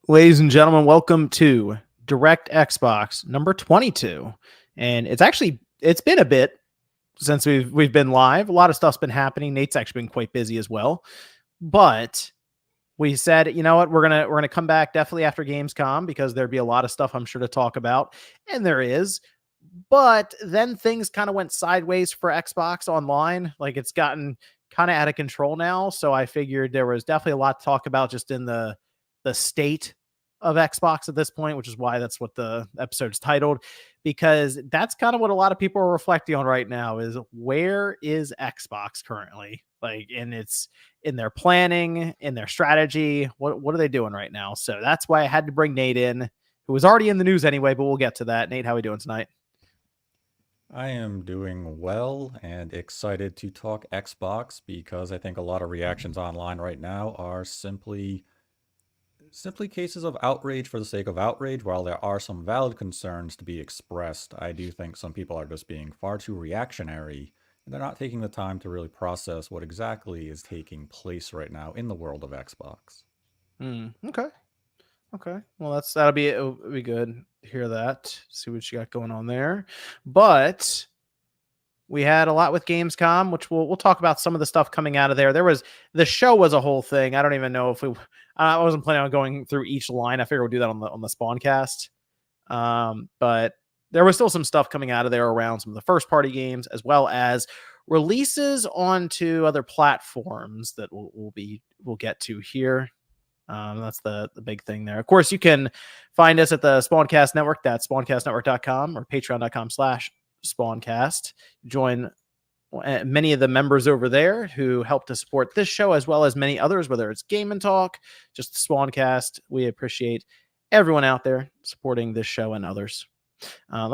Ladies and gentlemen, welcome to DirectXbox number 22. And it's been a bit since we've been live. A lot of stuff's been happening. Nate's actually been quite busy as well. But we said, you know what, we're gonna come back definitely after Gamescom because there'd be a lot of stuff I'm sure to talk about. And there is. But then things kind of went sideways for Xbox Online. Like it's gotten kind of out of control now. So I figured there was definitely a lot to talk about just in the state of Xbox at this point, which is why that's what the episode's titled, because that's kind of what a lot of people are reflecting on right now is where is Xbox currently? Like, and it's in their planning, in their strategy. What are they doing right now? So that's why I had to bring Nate in, who was already in the news anyway, but we'll get to that. Nate, how are we doing tonight? I am doing well and excited to talk Xbox because I think a lot of reactions online right now are simply cases of outrage for the sake of outrage. While there are some valid concerns to be expressed, I do think some people are just being far too reactionary and they're not taking the time to really process what exactly is taking place right now in the world of Xbox. Okay. Okay. Well, it'll be good to hear that. See what you got going on there. But we had a lot with Gamescom, which we'll talk about some of the stuff coming out of there. The show was a whole thing. I don't even know if I wasn't planning on going through each line. I figured we'll do that on the Spawncast. But there was still some stuff coming out of there around some of the first party games, as well as releases onto other platforms that we'll get to here. That's the big thing there. Of course, you can find us at the Spawncast Network. That's spawncastnetwork.com or patreon.com/spawncast. Join many of the members over there who help to support this show, as well as many others, whether it's Game and Talk, just Spawncast. We appreciate everyone out there supporting this show and others. I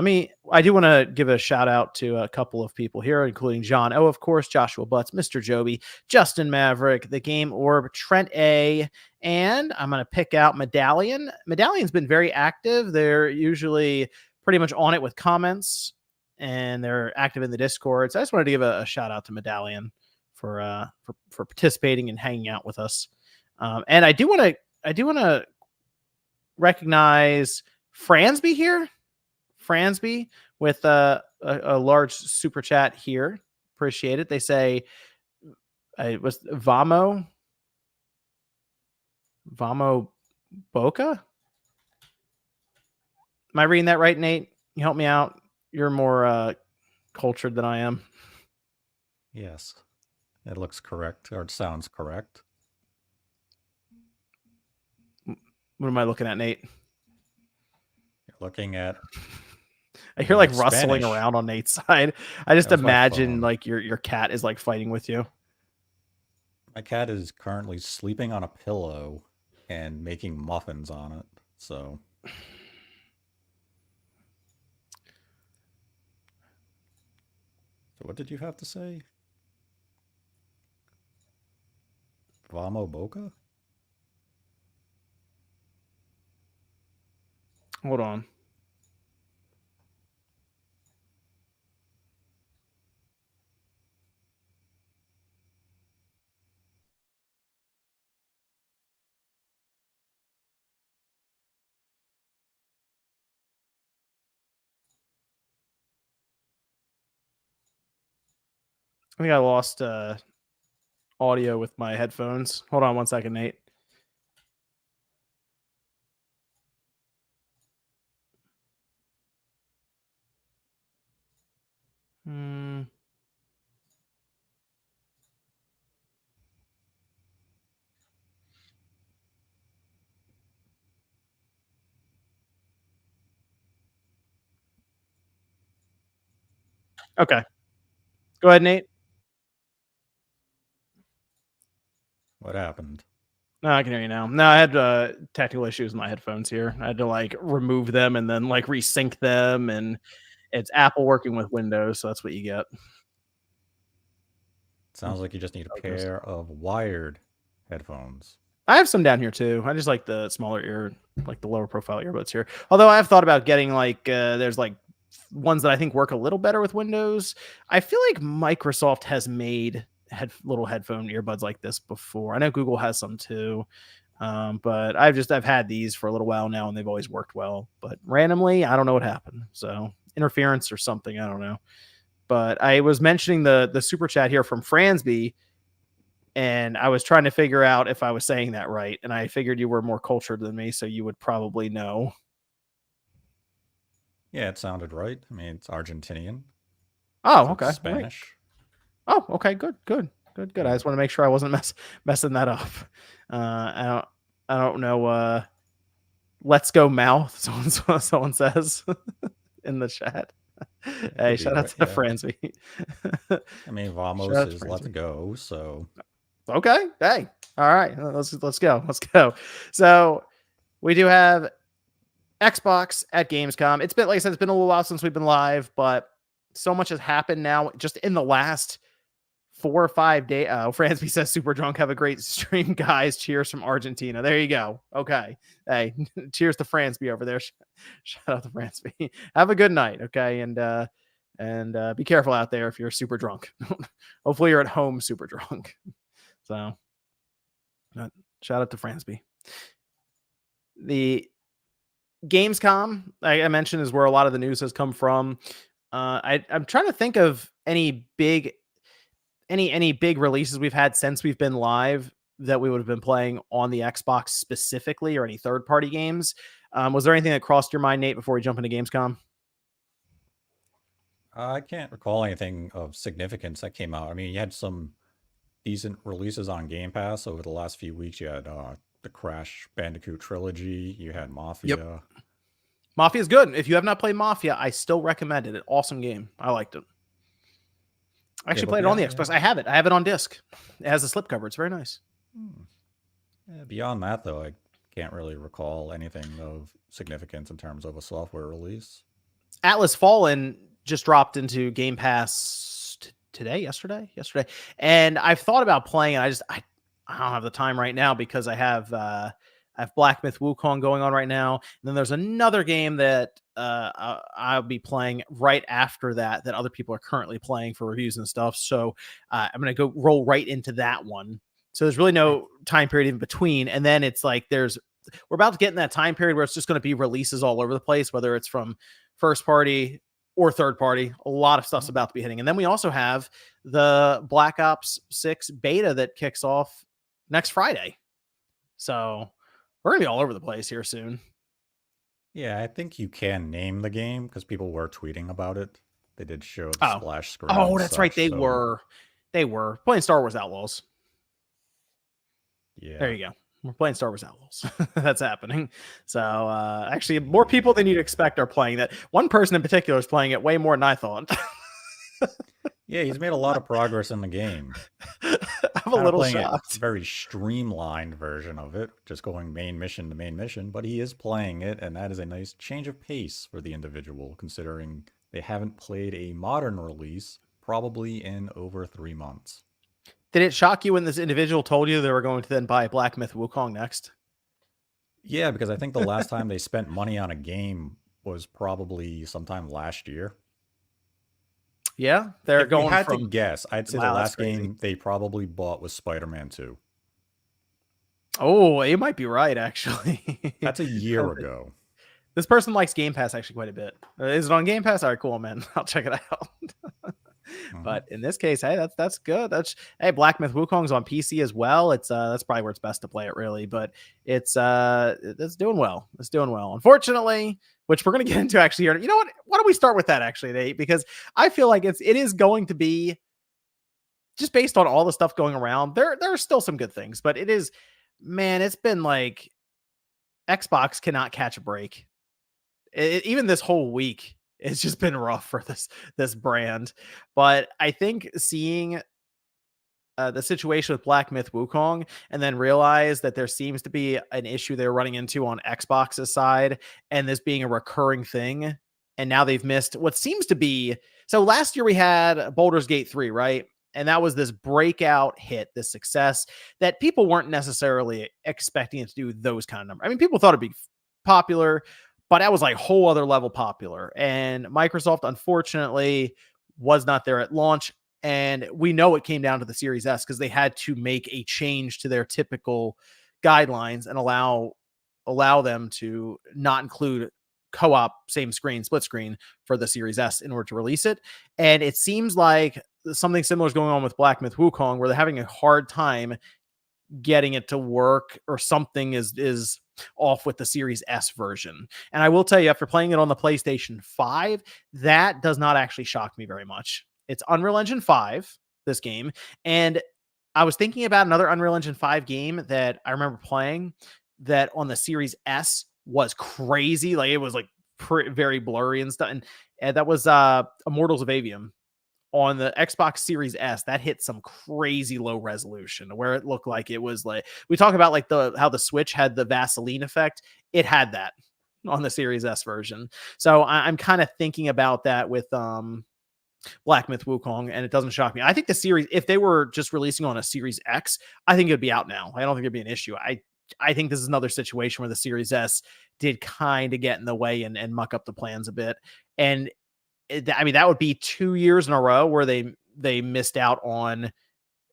do want to give a shout out to a couple of people here, including John O, of course, Joshua Butts, Mr. Joby, Justin Maverick, The Game Orb, Trent A, and I'm going to pick out Medallion. Medallion's been very active. They're usually pretty much on it with comments, and they're active in the Discord. So I just wanted to give a shout out to Medallion for participating and hanging out with us. And I do want to recognize Fransby here. Fransby with a large super chat here. Appreciate it. They say it was Vamo Boca. Am I reading that right, Nate? You help me out. You're more cultured than I am. Yes, it looks correct, or it sounds correct. What am I looking at, Nate? You're looking at I hear like Spanish. rustling around on Nate's side. I just imagine like your cat is like fighting with you. My cat is currently sleeping on a pillow and making muffins on it. So what did you have to say? Vamo Boca? Hold on. I think I lost audio with my headphones. Hold on one second, Nate. Okay. Go ahead, Nate. What happened? No, I can hear you now. No, I had technical issues with my headphones here. I had to like remove them and then like resync them, and it's Apple working with Windows, so that's what you get. Sounds like you just need a pair of wired headphones. I have some down here too. I just like the smaller ear, like the lower profile earbuds here. Although I have thought about getting like there's like ones that I think work a little better with Windows. I feel like Microsoft has made little headphone earbuds like this before. I know Google has some too. But I've had these for a little while now, and they've always worked well. But randomly, I don't know what happened. So interference or something, I don't know. But I was mentioning the super chat here from Fransby, and I was trying to figure out if I was saying that right. And I figured you were more cultured than me, so you would probably know. Yeah, it sounded right. I mean, it's Argentinian, Oh, so it's okay. All right. Spanish. Oh, okay. Good. I Yeah. just want to make sure I wasn't messing that up. I don't know. Let's go mouth. Someone says in the chat. It Hey, could be shout out right. to Yeah. Fransby. I mean, Shout vamos out to is let's Fransby. go. So Okay. Hey. All right. Let's go. Let's go. So we do have Xbox at Gamescom. It's been, like I said, it's been a little while since we've been live, but so much has happened now just in the last 4 or 5 days. Fransby says super drunk. Have a great stream, guys. Cheers from Argentina. There you go. Okay. Hey, cheers to Fransby over there. Shout out to Fransby. Have a good night. Okay. And be careful out there if you're super drunk. Hopefully you're at home super drunk. So shout out to Fransby. The Gamescom, I mentioned, is where a lot of the news has come from. I'm trying to think of any big releases we've had since we've been live that we would have been playing on the Xbox specifically, or any third party games. Was there anything that crossed your mind, Nate, before we jump into Gamescom? I can't recall anything of significance that came out. I mean, you had some decent releases on Game Pass over the last few weeks. You had the Crash Bandicoot trilogy. You had Yep. Mafia. Mafia is good. If you have not played Mafia, I still recommend it. An awesome game. I liked it. I actually played it on the Xbox. I have it. I have it on disc. It has a slipcover. It's very nice. Yeah, beyond that, though, I can't really recall anything of significance in terms of a software release. Atlas Fallen just dropped into Game Pass yesterday, and I've thought about playing it. I don't have the time right now because I have Black Myth Wukong going on right now, and then there's another game that I'll be playing right after that other people are currently playing for reviews and stuff. So I'm gonna go roll right into that one. So there's really no time period in between, and then it's like we're about to get in that time period where it's just going to be releases all over the place, whether it's from first party or third party. A lot of stuff's about to be hitting. And then we also have the Black Ops 6 beta that kicks off next Friday. So we're going to be all over the place here soon. Yeah, I think you can name the game because people were tweeting about it. They did show the splash screen. Oh, that's right. They were playing Star Wars Outlaws. Yeah. There you go. We're playing Star Wars Outlaws. That's happening. So actually, more people than you'd expect are playing that. One person in particular is playing it way more than I thought. Yeah, he's made a lot of progress in the game. I'm a little shocked. A very streamlined version of it, just going main mission to main mission, but he is playing it, and that is a nice change of pace for the individual, considering they haven't played a modern release probably in over 3 months. Did it shock you when this individual told you they were going to then buy Black Myth Wukong next? Yeah, because I think the last time they spent money on a game was probably sometime last year. Yeah, they're going. If you had to guess, I'd say the last game they probably bought was Spider-Man 2. Oh, you might be right, actually. That's a year ago. This person likes Game Pass actually quite a bit. Is it on Game Pass? All right, cool, man. I'll check it out. But in this case, hey, that's good. Black Myth Wukong's on PC as well. It's that's probably where it's best to play it, really. But it's doing well. It's doing well. Unfortunately, which we're gonna get into actually here. You know what? Why don't we start with that actually, Nate? Because I feel like it is going to be, just based on all the stuff going around. There are still some good things, but it is, man, it's been like Xbox cannot catch a break. Even this whole week, it's just been rough for this brand. But I think seeing the situation with Black Myth Wukong and then realize that there seems to be an issue they're running into on Xbox's side, and this being a recurring thing. And now they've missed what seems to be. So last year we had Baldur's Gate 3, right? And that was this breakout hit, this success that people weren't necessarily expecting it to do those kind of numbers. I mean, people thought it'd be popular, but that was like whole other level popular. And Microsoft, unfortunately, was not there at launch. And we know it came down to the Series S because they had to make a change to their typical guidelines and allow them to not include co-op same screen split screen for the Series S in order to release it. And it seems like something similar is going on with Black Myth Wukong, where they're having a hard time getting it to work, or something is off with the Series S version. And I will tell you, after playing it on the PlayStation 5, that does not actually shock me very much. It's Unreal Engine 5, this game, and I was thinking about another Unreal Engine 5 game that I remember playing that on the Series S was crazy. Like, it was like very blurry and stuff. And that was Immortals of Avium on the Xbox Series S. That hit some crazy low resolution where it looked like it was like, we talk about like how the Switch had the Vaseline effect. It had that on the Series S version. So I'm kind of thinking about that with Black Myth Wukong, and it doesn't shock me. I think the series, if they were just releasing on a Series X, I think it'd be out now. I don't think it'd be an issue. I think this is another situation where the Series S did kind of get in the way and muck up the plans a bit. And I mean, that would be 2 years in a row where they missed out on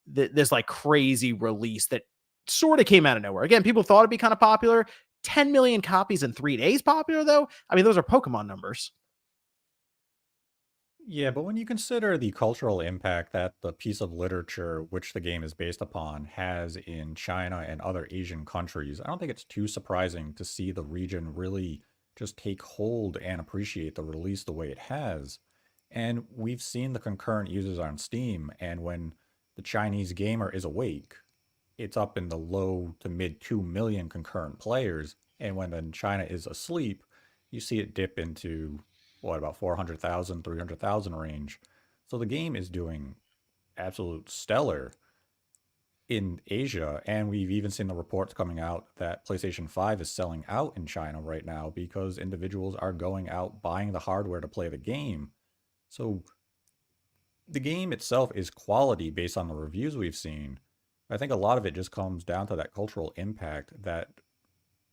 this like crazy release that sort of came out of nowhere. Again, people thought it'd be kind of popular. 10 million copies in 3 days popular, though. I mean, those are Pokemon numbers. Yeah, but when you consider the cultural impact that the piece of literature which the game is based upon has in China and other Asian countries, I don't think it's too surprising to see the region really just take hold and appreciate the release the way it has. And we've seen the concurrent users on Steam, and when the Chinese gamer is awake, it's up in the low to mid 2 million concurrent players. And when then China is asleep, you see it dip into what, about 400,000, 300,000 range. So the game is doing absolute stellar in Asia. And we've even seen the reports coming out that PlayStation 5 is selling out in China right now because individuals are going out buying the hardware to play the game. So the game itself is quality based on the reviews we've seen. I think a lot of it just comes down to that cultural impact that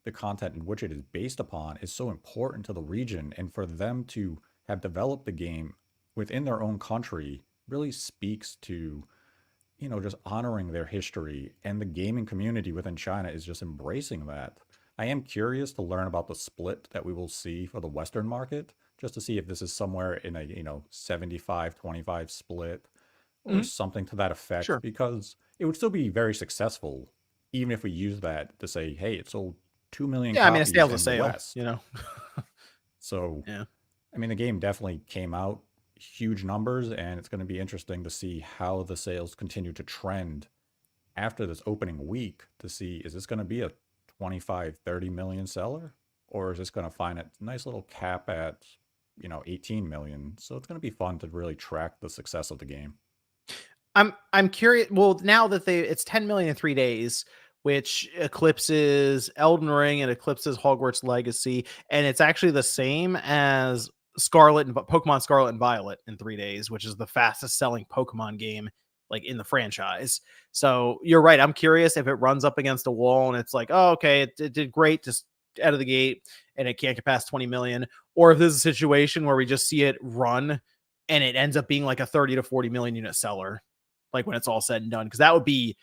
the content in which it is based upon is so important to the region, and for them to have developed the game within their own country really speaks to, just honoring their history, and the gaming community within China is just embracing that. I am curious to learn about the split that we will see for the Western market, just to see if this is somewhere in a, 75-25 split or Mhm. something to that effect, Sure. because it would still be very successful even if we use that to say, hey, it sold 2 million Yeah, I mean, a copies sale's a in the sale, West. So, Yeah. I mean, the game definitely came out huge numbers, and it's going to be interesting to see how the sales continue to trend after this opening week to see, is this going to be a 25, 30 million seller, or is this going to find a nice little cap at, 18 million? So it's going to be fun to really track the success of the game. I'm curious. Well, now that it's 10 million in 3 days, which eclipses Elden Ring and eclipses Hogwarts Legacy, and it's actually the same as Pokemon Scarlet and Violet in 3 days, which is the fastest selling Pokemon game like in the franchise. So you're right. I'm curious if it runs up against a wall and it's like, oh, okay, it did great just out of the gate and it can't get past 20 million, or if there's a situation where we just see it run and it ends up being like a 30 to 40 million unit seller, like when it's all said and done, because that'd be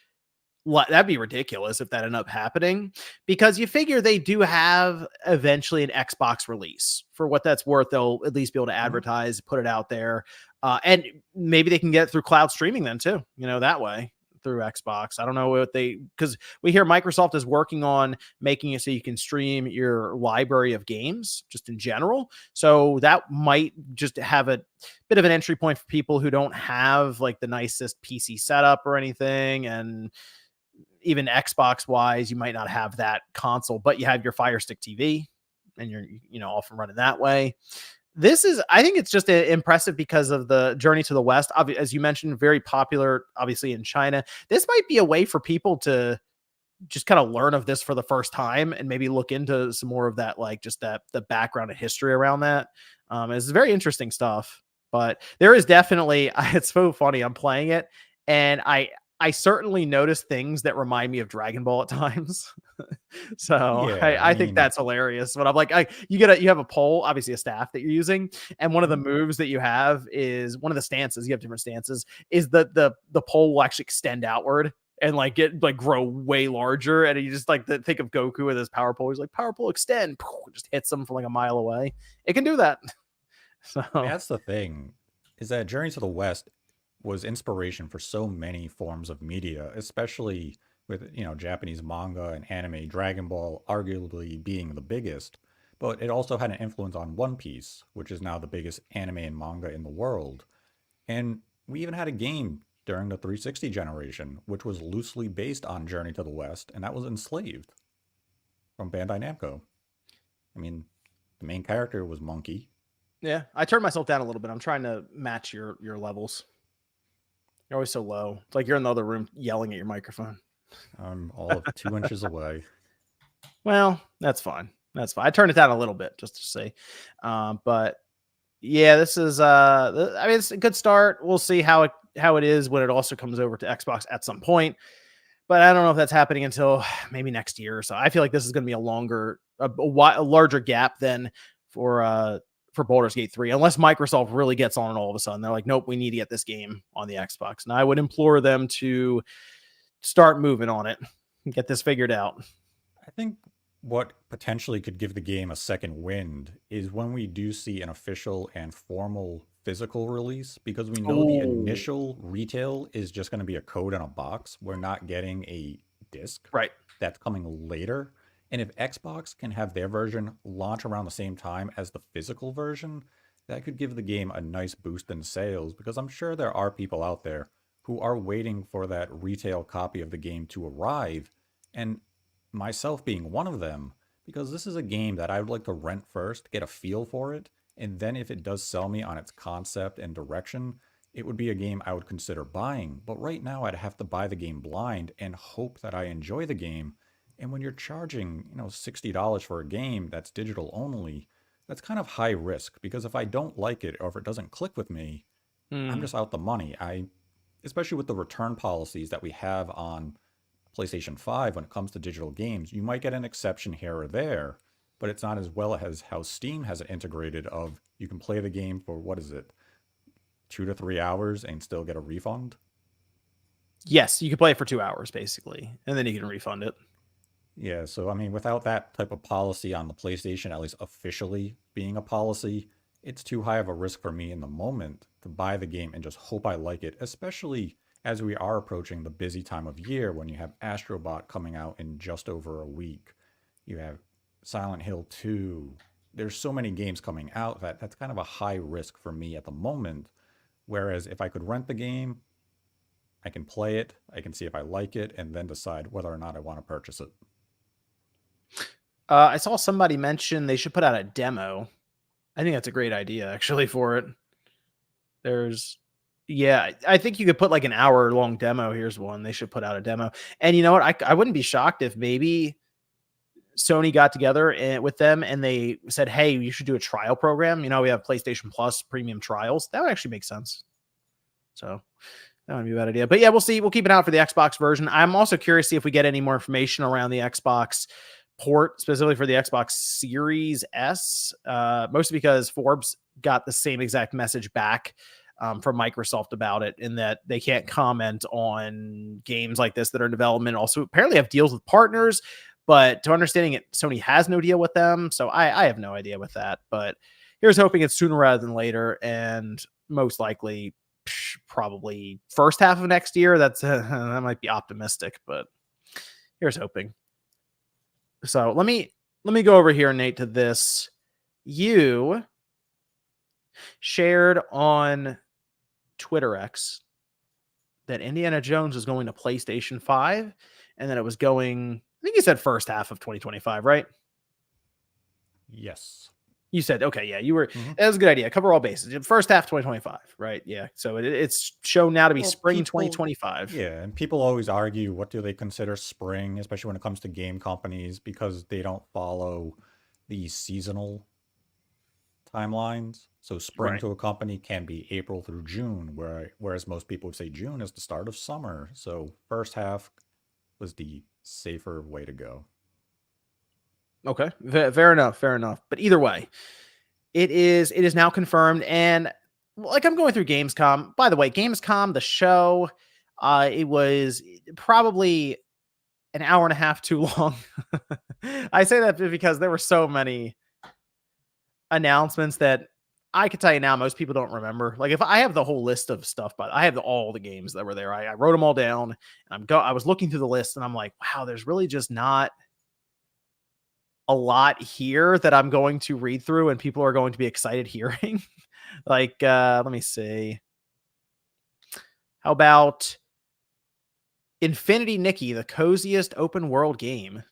ridiculous if that ended up happening, because you figure they do have eventually an Xbox release. For what that's worth, they'll at least be able to Mhm. advertise, put it out there, and maybe they can get it through cloud streaming then too, that way through Xbox. I don't know what because we hear Microsoft is working on making it so you can stream your library of games just in general. So that might just have a bit of an entry point for people who don't have like the nicest PC setup or anything. And even Xbox wise, you might not have that console, but you have your Fire Stick TV and you're, off and running that way. I think it's just impressive because of the Journey to the West. As you mentioned, very popular, obviously, in China. This might be a way for people to just kind of learn of this for the first time and maybe look into some more of that, like just the background and history around that. It's very interesting stuff, but there is definitely, it's so funny. I'm playing it and I certainly notice things that remind me of Dragon Ball at times. So Yeah, I I think mean, that's hilarious. But I'm like, you have a pole, obviously a staff that you're using, and one of the mhm. moves that you have is one of the stances. You have different stances. Is the pole will actually extend outward and like grow way larger. And you just like think of Goku with his power pole. He's like power pole extend, just hits him from like a mile away. It can do that. So I mean, that's the thing, is that Journey to the West was inspiration for so many forms of media, especially with, Japanese manga and anime, Dragon Ball arguably being the biggest, but it also had an influence on One Piece, which is now the biggest anime and manga in the world. And we even had a game during the 360 generation, which was loosely based on Journey to the West, and that was Enslaved from Bandai Namco. I mean, the main character was Monkey. yeah, I turned myself down a little bit. I'm trying to match your levels. You're always so low. It's like you're in the other room yelling at your microphone. I'm all of 2 inches away. Well, that's fine. That's fine. I turned it down a little bit just to say, but yeah, this is. I mean, it's a good start. We'll see how it is when it also comes over to Xbox at some point. But I don't know if that's happening until maybe next year or so. I feel like this is going to be a larger gap than for Baldur's Gate 3, unless Microsoft really gets on it all of a sudden. They're like, nope, we need to get this game on the Xbox. And I would implore them to start moving on it and get this figured out. I think what potentially could give the game a second wind is when we do see an official and formal physical release, because we know the Oh, initial retail is just going to be a code in a box. We're not getting a disc. right. That's coming later. And if Xbox can have their version launch around the same time as the physical version, that could give the game a nice boost in sales, because I'm sure there are people out there who are waiting for that retail copy of the game to arrive. And myself being one of them, because this is a game that I would like to rent first, get a feel for it, and then if it does sell me on its concept and direction, it would be a game I would consider buying. But right now, I'd have to buy the game blind and hope that I enjoy the game. And when you're charging, $60 for a game that's digital only, that's kind of high risk, because if I don't like it or if it doesn't click with me, I'm Hmm. just out the money. Especially with the return policies that we have on PlayStation 5 when it comes to digital games, you might get an exception here or there, but it's not as well as how Steam has it integrated of you can play the game for, what is it, 2 to 3 hours and still get a refund. Yes, you can play it for 2 hours basically, and then you can refund it. Yeah, so I mean, without that type of policy on the PlayStation, at least officially being a policy, it's too high of a risk for me in the moment to buy the game and just hope I like it, especially as we are approaching the busy time of year when you have Astrobot coming out in just over a week. You have Silent Hill 2. There's so many games coming out that that's kind of a high risk for me at the moment. Whereas if I could rent the game, I can play it, I can see if I like it, and then decide whether or not I want to purchase it. I saw somebody mention they should put out a demo. I think that's a great idea actually for it. There's Yeah, I think you could put like an hour long demo. Here's one. They should put out a demo. And you know what? I wouldn't be shocked if maybe Sony got together with them and they said, "Hey, you should do a trial program." We have PlayStation Plus premium trials. That would actually make sense. So that would be a bad idea. But yeah, we'll see. We'll keep it out for the Xbox version. I'm also curious to see if we get any more information around the Xbox port, specifically for the Xbox Series S. Mostly because Forbes got the same exact message back from Microsoft about it, in that they can't comment on games like this that are in development. Also, apparently have deals with partners, but to understanding it, Sony has no deal with them. So I have no idea with that. But here's hoping it's sooner rather than later, and most likely probably first half of next year. That might be optimistic, but here's hoping. So let me go over here, Nate, to this. You shared on Twitter X that Indiana Jones is going to PlayStation 5, and that it was going, I think you said first half of 2025, right? Yes. You said, okay, yeah, you were, Mhm. that was a good idea. Cover all bases. First half 2025, right? Yeah. So it's shown now to be Well, spring 2025. yeah, and people always argue what do they consider spring, especially when it comes to game companies, because they don't follow the seasonal timelines. So spring Right. to a company can be April through June, whereas most people would say June is the start of summer. So first half was the safer way to go. Okay. Fair enough. Fair enough. But either way, it is now confirmed. And like I'm going through Gamescom. By the way, Gamescom, the show, It was probably an hour and a half too long. I say that because there were so many announcements that I could tell you now most people don't remember. Like if I have the whole list of stuff, but I have all the games that were there. I wrote them all down, and I was looking through the list, and I'm like, wow, there's really just not a lot here that I'm going to read through, and people are going to be excited hearing. Like, let me see. How about Infinity Nikki, the coziest open world game?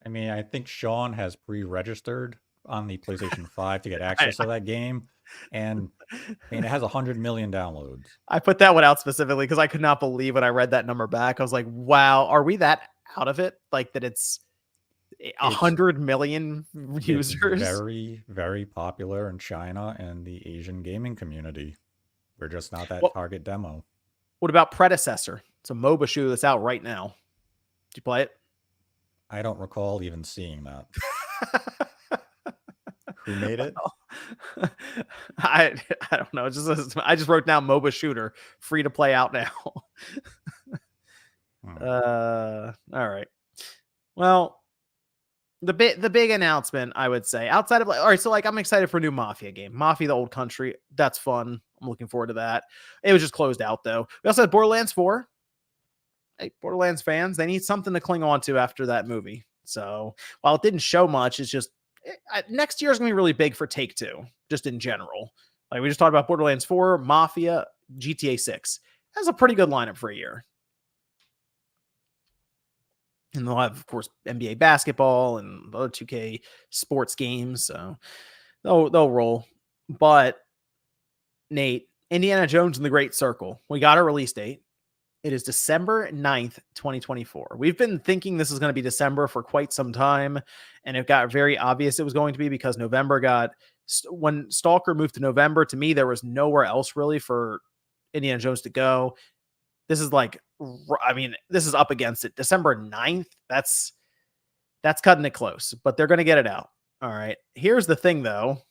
I mean, I think Sean has pre-registered on the PlayStation 5 to get I, access to that game. And I mean, it has 100 million downloads. I put that one out specifically because I could not believe when I read that number back. I was like, wow, are we that out of it? Like that it's a It's 100 million it's users? very, very popular in China and the Asian gaming community. We're just not that Well, target demo. what about Predecessor? It's a MOBA shooter that's out right now. Did you play it? I don't recall even seeing that. Who made it? Well, I I don't know. I just wrote down MOBA shooter, free to play out now. Hmm. All right. Well, the big announcement I would say outside of all right, so like I'm excited for a new Mafia game. Mafia the Old Country. That's fun. I'm looking forward to that. It was just closed out though. We also had Borderlands 4. Hey, Borderlands fans, they need something to cling on to after that movie. So while it didn't show much, it's just next year is going to be really big for Take Two, just in general. Like we just talked about Borderlands 4, Mafia, GTA 6. That's a pretty good lineup for a year. And they'll have, of course, NBA basketball and other 2K sports games. So they'll roll. But Nate, Indiana Jones and the Great Circle. We got a release date. It is December 9th, 2024. We've been thinking this is going to be December for quite some time, and it got very obvious it was going to be because November got when Stalker moved to November. To me, there was nowhere else really for Indiana Jones to go. This is like, I mean, this is up against it. December 9th, that's cutting it close, but they're going to get it out. All right. Here's the thing, though.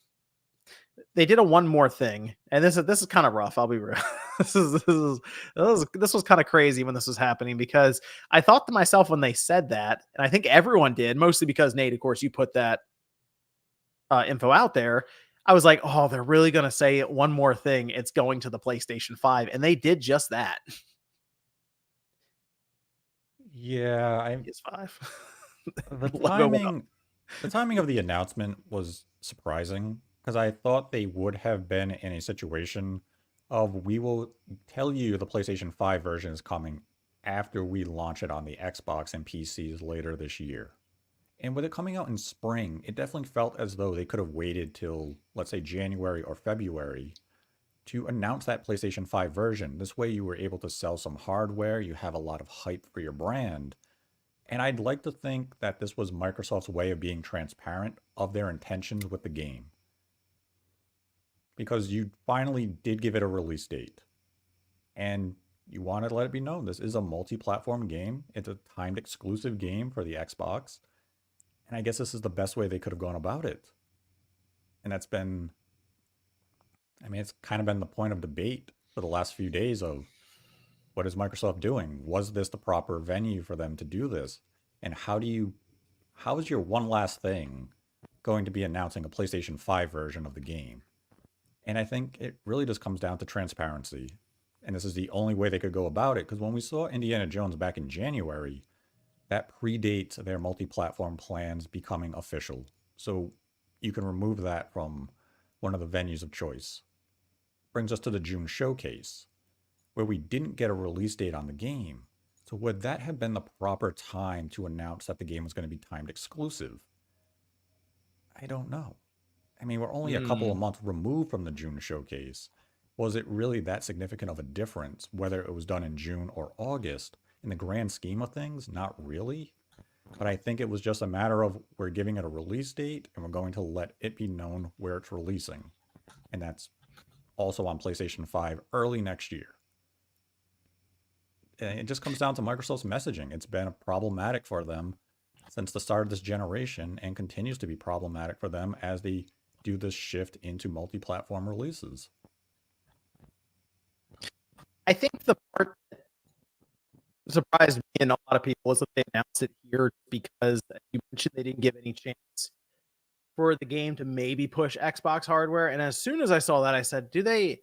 They did a one more thing, and this is kind of rough. I'll be real. This was kind of crazy when this was happening because I thought to myself when they said that, and I think everyone did, mostly because Nate, of course, you put that info out there. I was like, oh, they're really gonna say one more thing. It's going to the PlayStation 5, and they did just that. Yeah, PS5 the logo went up. timing the timing of the announcement was surprising because I thought they would have been in a situation of we will tell you the PlayStation 5 version is coming after we launch it on the Xbox and PCs later this year. And with it coming out in spring, it definitely felt as though they could have waited till, let's say, January or February to announce that PlayStation 5 version. This way, you were able to sell some hardware, you have a lot of hype for your brand. And I'd like to think that this was Microsoft's way of being transparent of their intentions with the game. Because you finally did give it a release date. And you wanted to let it be known this is a multi-platform game. It's a timed exclusive game for the Xbox. And I guess this is the best way they could have gone about it. And that's been, I mean, it's kind of been the point of debate for the last few days of what is Microsoft doing? Was this the proper venue for them to do this? And how is your one last thing going to be announcing a PlayStation 5 version of the game? And I think it really just comes down to transparency. And this is the only way they could go about it. Because when we saw Indiana Jones back in January, that predates their multi-platform plans becoming official. So you can remove that from one of the venues of choice. Brings us to the June showcase, where we didn't get a release date on the game. So would that have been the proper time to announce that the game was going to be timed exclusive? I don't know. I mean, we're only a couple of Mm. months removed from the June showcase. Was it really that significant of a difference, whether it was done in June or August? In the grand scheme of things, not really. But I think it was just a matter of we're giving it a release date and we're going to let it be known where it's releasing. And that's also on PlayStation 5 early next year. And it just comes down to Microsoft's messaging. It's been problematic for them since the start of this generation and continues to be problematic for them as they do this shift into multi-platform releases. I think the part that surprised me and a lot of people is that they announced it here because you mentioned they didn't give any chance for the game to maybe push Xbox hardware. And as soon as I saw that, I said, "Do they?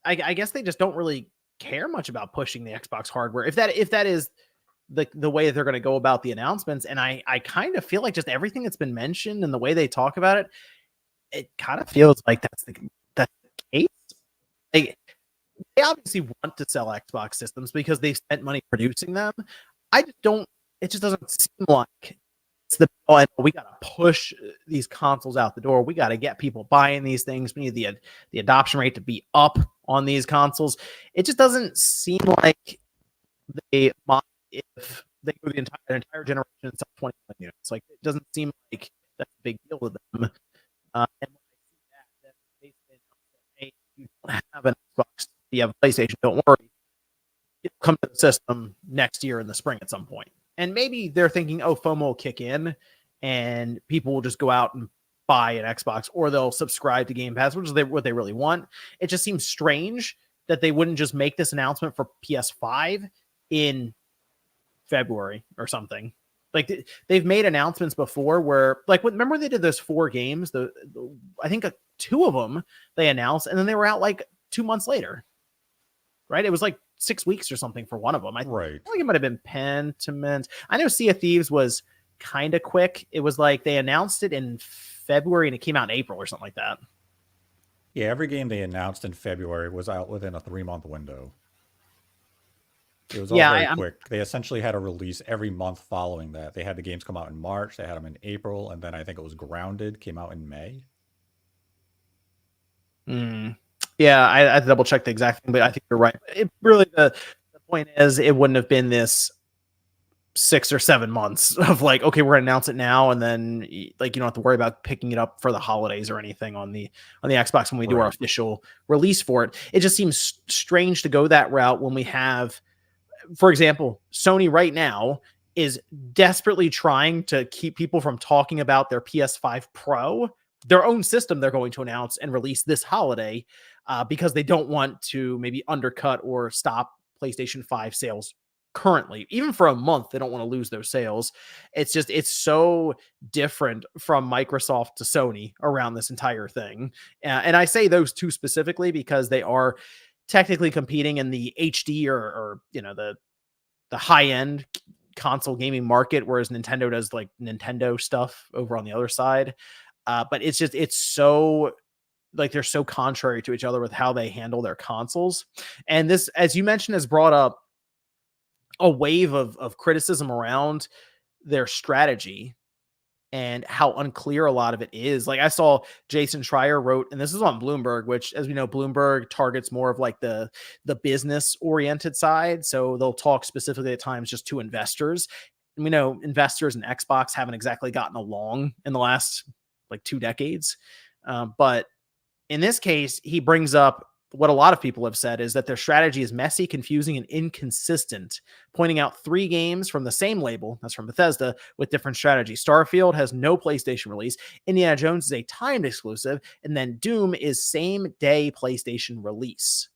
I guess they just don't really care much about pushing the Xbox hardware. If that is the way they're going to go about the announcements." And I kind of feel like just everything that's been mentioned and the way they talk about it, it kind of feels like that's the case. Like, they obviously want to sell Xbox systems because they spent money producing them. I just don't. It just doesn't seem like it's the oh, we got to push these consoles out the door. We got to get people buying these things. We need the adoption rate to be up on these consoles. It just doesn't seem like they mind if they go the entire generation and sell 20 million units. Like, it doesn't seem like that's a big deal to them. And when I see that, then basically hey, you don't have an Xbox, you have a PlayStation. Don't worry, it'll come to the system next year in the spring at some point. And maybe they're thinking, oh, FOMO will kick in, and people will just go out and buy an Xbox, or they'll subscribe to Game Pass, which is what they really want. It just seems strange that they wouldn't just make this announcement for PS5 in February or something. Like, they've made announcements before where, like, remember they did those 4 games? I think 2 of them they announced, and then they were out like 2 months later, right? It was like 6 weeks or something for one of them. I Right. think it might have been Pentiment. I know Sea of Thieves was kind of quick. It was like they announced it in February and it came out in April or something like that. Yeah, every game they announced in February was out within a 3-month window. It was all Yeah, very quick. They essentially had a release every month following that. They had the games come out in March, they had them in April, and then I think it was Grounded came out in May. Yeah, I had to double check the exact thing, but I think you're right. It really the point is it wouldn't have been this 6 or 7 months of like, okay, we're gonna announce it now, and then like you don't have to worry about picking it up for the holidays or anything on the Xbox when we do our Right. official release for it. It just seems strange to go that route when we have, for example, Sony right now is desperately trying to keep people from talking about their PS5 Pro, their own system they're going to announce and release this holiday, because they don't want to maybe undercut or stop PlayStation 5 sales currently. Even for a month, they don't want to lose those sales. It's so different from Microsoft to Sony around this entire thing. And I say those two specifically because they are technically competing in the HD or the high end console gaming market, whereas Nintendo does like Nintendo stuff over on the other side. But it's so like they're so contrary to each other with how they handle their consoles. And this, as you mentioned, has brought up a wave of criticism around their strategy and how unclear a lot of it is. Like, I saw Jason Schreier wrote, and this is on Bloomberg, which, as we know, Bloomberg targets more of like the business oriented side. So they'll talk specifically at times just to investors. And we know investors and Xbox haven't exactly gotten along in the last like 2 decades. But in this case, he brings up what a lot of people have said is that their strategy is messy, confusing, and inconsistent, pointing out 3 games from the same label, that's from Bethesda, with different strategies. Starfield has no PlayStation release, Indiana Jones is a timed exclusive, and then Doom is same day PlayStation release.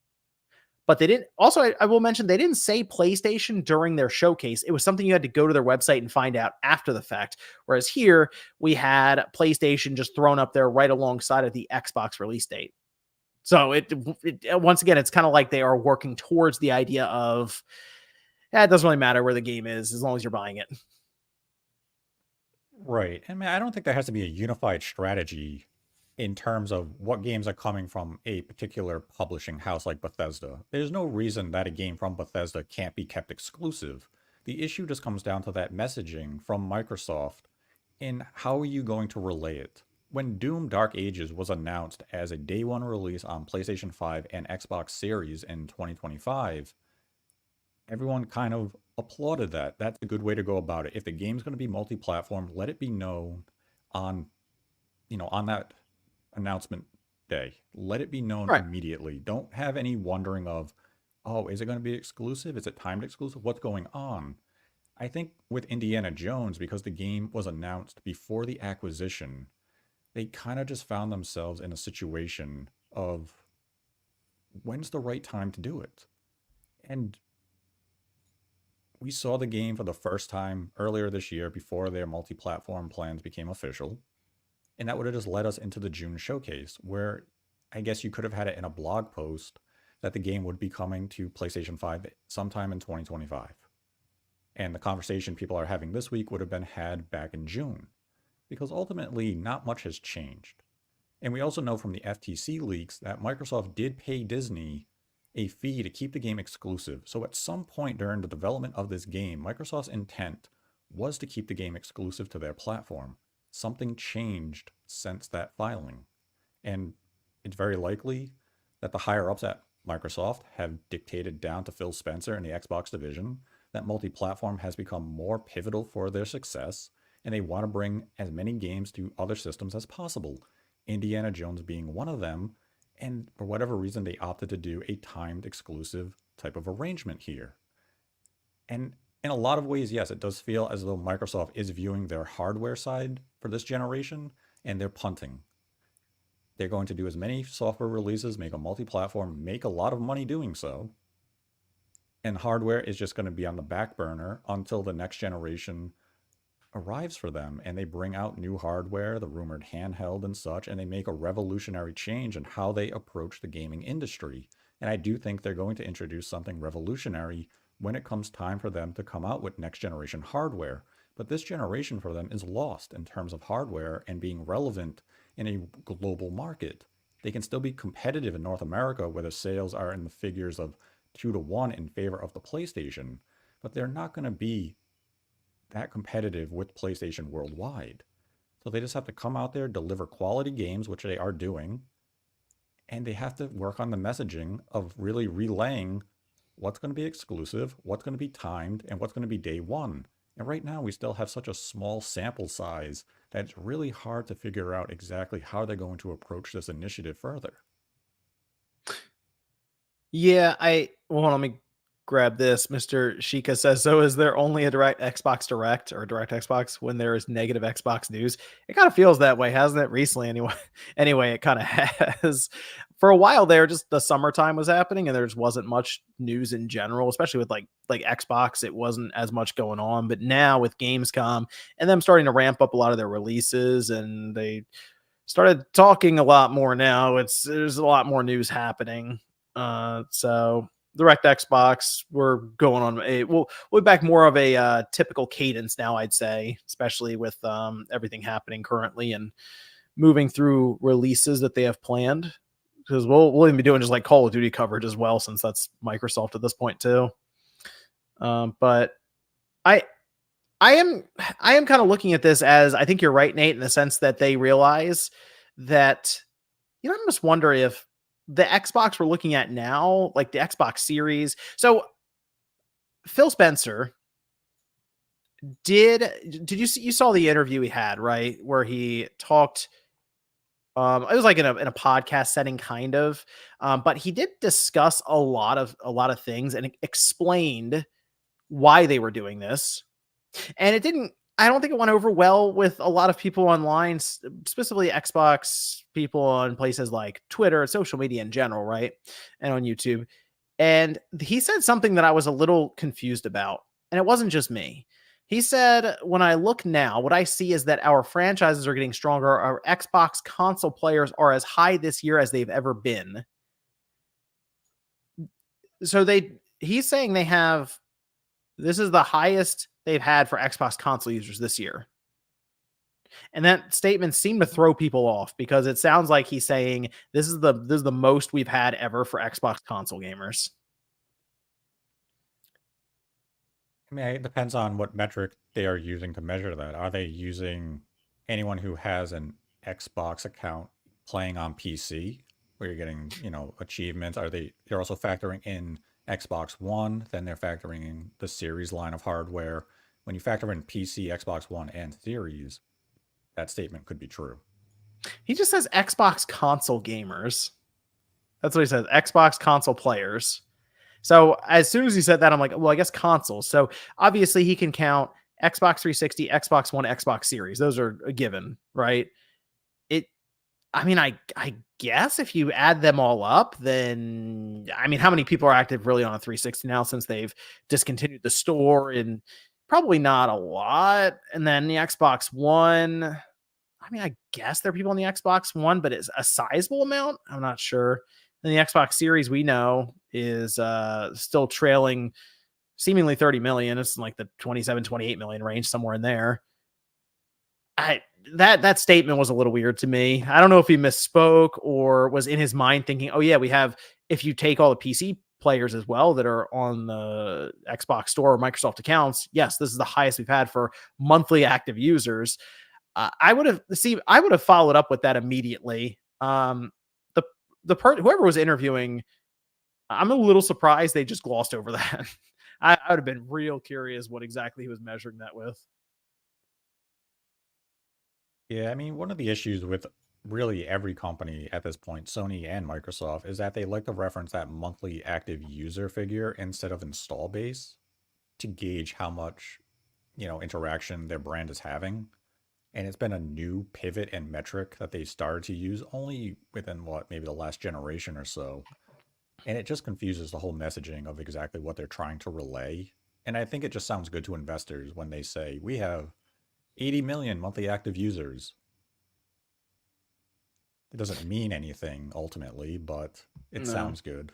But they didn't, also, I will mention, they didn't say PlayStation during their showcase. It was something you had to go to their website and find out after the fact. Whereas here, we had PlayStation just thrown up there right alongside of the Xbox release date. So it once again, it's kind of like they are working towards the idea of, it doesn't really matter where the game is as long as you're buying it. Right. I mean, I don't think there has to be a unified strategy in terms of what games are coming from a particular publishing house like Bethesda. There's no reason that a game from Bethesda can't be kept exclusive. The issue just comes down to that messaging from Microsoft and how are you going to relay it? When Doom Dark Ages was announced as a day one release on PlayStation 5 and Xbox Series in 2025, everyone kind of applauded that. That's a good way to go about it. If the game's going to be multi-platform, let it be known on, on that announcement day. Let it be known Right. immediately. Don't have any wondering of, oh, is it going to be exclusive? Is it timed exclusive? What's going on? I think with Indiana Jones, because the game was announced before the acquisition, they kind of just found themselves in a situation of when's the right time to do it? And we saw the game for the first time earlier this year before their multi-platform plans became official. And that would have just led us into the June showcase, where I guess you could have had it in a blog post that the game would be coming to PlayStation 5 sometime in 2025. And the conversation people are having this week would have been had back in June, because ultimately not much has changed. And we also know from the FTC leaks that Microsoft did pay Disney a fee to keep the game exclusive. So at some point during the development of this game, Microsoft's intent was to keep the game exclusive to their platform. Something changed since that filing. And it's very likely that the higher ups at Microsoft have dictated down to Phil Spencer and the Xbox division that multi platform has become more pivotal for their success, and they want to bring as many games to other systems as possible, Indiana Jones being one of them. And for whatever reason, they opted to do a timed exclusive type of arrangement here. And in a lot of ways, yes, it does feel as though Microsoft is viewing their hardware side for this generation and they're punting. They're going to do as many software releases, make a multi platform, make a lot of money doing so. And hardware is just going to be on the back burner until the next generation arrives for them and they bring out new hardware, the rumored handheld and such, and they make a revolutionary change in how they approach the gaming industry. And I do think they're going to introduce something revolutionary when it comes time for them to come out with next generation hardware. But this generation for them is lost in terms of hardware and being relevant in a global market. They can still be competitive in North America where the sales are in the figures of 2 to 1 in favor of the PlayStation, but they're not going to be that competitive with PlayStation worldwide. So they just have to come out there, deliver quality games, which they are doing, and they have to work on the messaging of really relaying what's going to be exclusive, what's going to be timed, and what's going to be day one. And right now, we still have such a small sample size that it's really hard to figure out exactly how they're going to approach this initiative further. Yeah, well, let me grab this. Mr. Shika says, so is there only a direct Xbox Direct or direct Xbox when there is negative Xbox news? It kind of feels that way, hasn't it? Recently, anyway. Anyway, it kind of has. For a while there, just the summertime was happening and there just wasn't much news in general, especially with like Xbox. It wasn't as much going on. But now with Gamescom and them starting to ramp up a lot of their releases, and they started talking a lot more now. There's a lot more news happening. So direct Xbox, we're going on we'll be back more of a typical cadence now, I'd say, especially with everything happening currently and moving through releases that they have planned. Because we'll even be doing just like Call of Duty coverage as well, since that's Microsoft at this point too. But I am kind of looking at this as, I think you're right, Nate, in the sense that they realize that, I just wonder if the Xbox we're looking at now, like the Xbox Series. So Phil Spencer did you saw the interview he had, right? Where he talked, it was like in a podcast setting kind of, but he did discuss a lot of things and explained why they were doing this. And I don't think it went over well with a lot of people online, specifically Xbox people on places like Twitter, social media in general, right? And on YouTube. And he said something that I was a little confused about. And it wasn't just me. He said, when I look now, what I see is that our franchises are getting stronger. Our Xbox console players are as high this year as they've ever been. So he's saying this is the highest they've had for Xbox console users this year. And that statement seemed to throw people off because it sounds like he's saying this is the most we've had ever for Xbox console gamers. I mean, it depends on what metric they are using to measure that. Are they using anyone who has an Xbox account playing on PC, where you're getting, achievements? They're also factoring in Xbox One, then they're factoring in the Series line of hardware. When you factor in PC, Xbox One, and Series, that statement could be true. He just says Xbox console gamers. That's what he says. Xbox console players. So as soon as he said that, I'm like, well, I guess consoles. So obviously he can count Xbox 360, Xbox One, Xbox Series. Those are a given, right? I mean, I guess if you add them all up, then I mean, how many people are active really on a 360 now since they've discontinued the store? And probably not a lot. And then the Xbox One, I mean, I guess there are people on the Xbox One, but it's a sizable amount. I'm not sure. And the Xbox Series we know is still trailing seemingly 30 million. It's in like the 27, 28 million range, somewhere in there. I that statement was a little weird to me. I don't know if he misspoke or was in his mind thinking, "Oh yeah, we have if you take all the PC players as well that are on the Xbox Store or Microsoft accounts, yes, this is the highest we've had for monthly active users." I would have followed up with that immediately. The whoever was interviewing, I'm a little surprised they just glossed over that. I would have been real curious what exactly he was measuring that with. Yeah, I mean, one of the issues with really every company at this point, Sony and Microsoft, is that they like to reference that monthly active user figure instead of install base to gauge how much, interaction their brand is having. And it's been a new pivot and metric that they started to use only within what, maybe the last generation or so. And it just confuses the whole messaging of exactly what they're trying to relay. And I think it just sounds good to investors when they say, we have 80 million monthly active users. It doesn't mean anything ultimately, but it No. sounds good.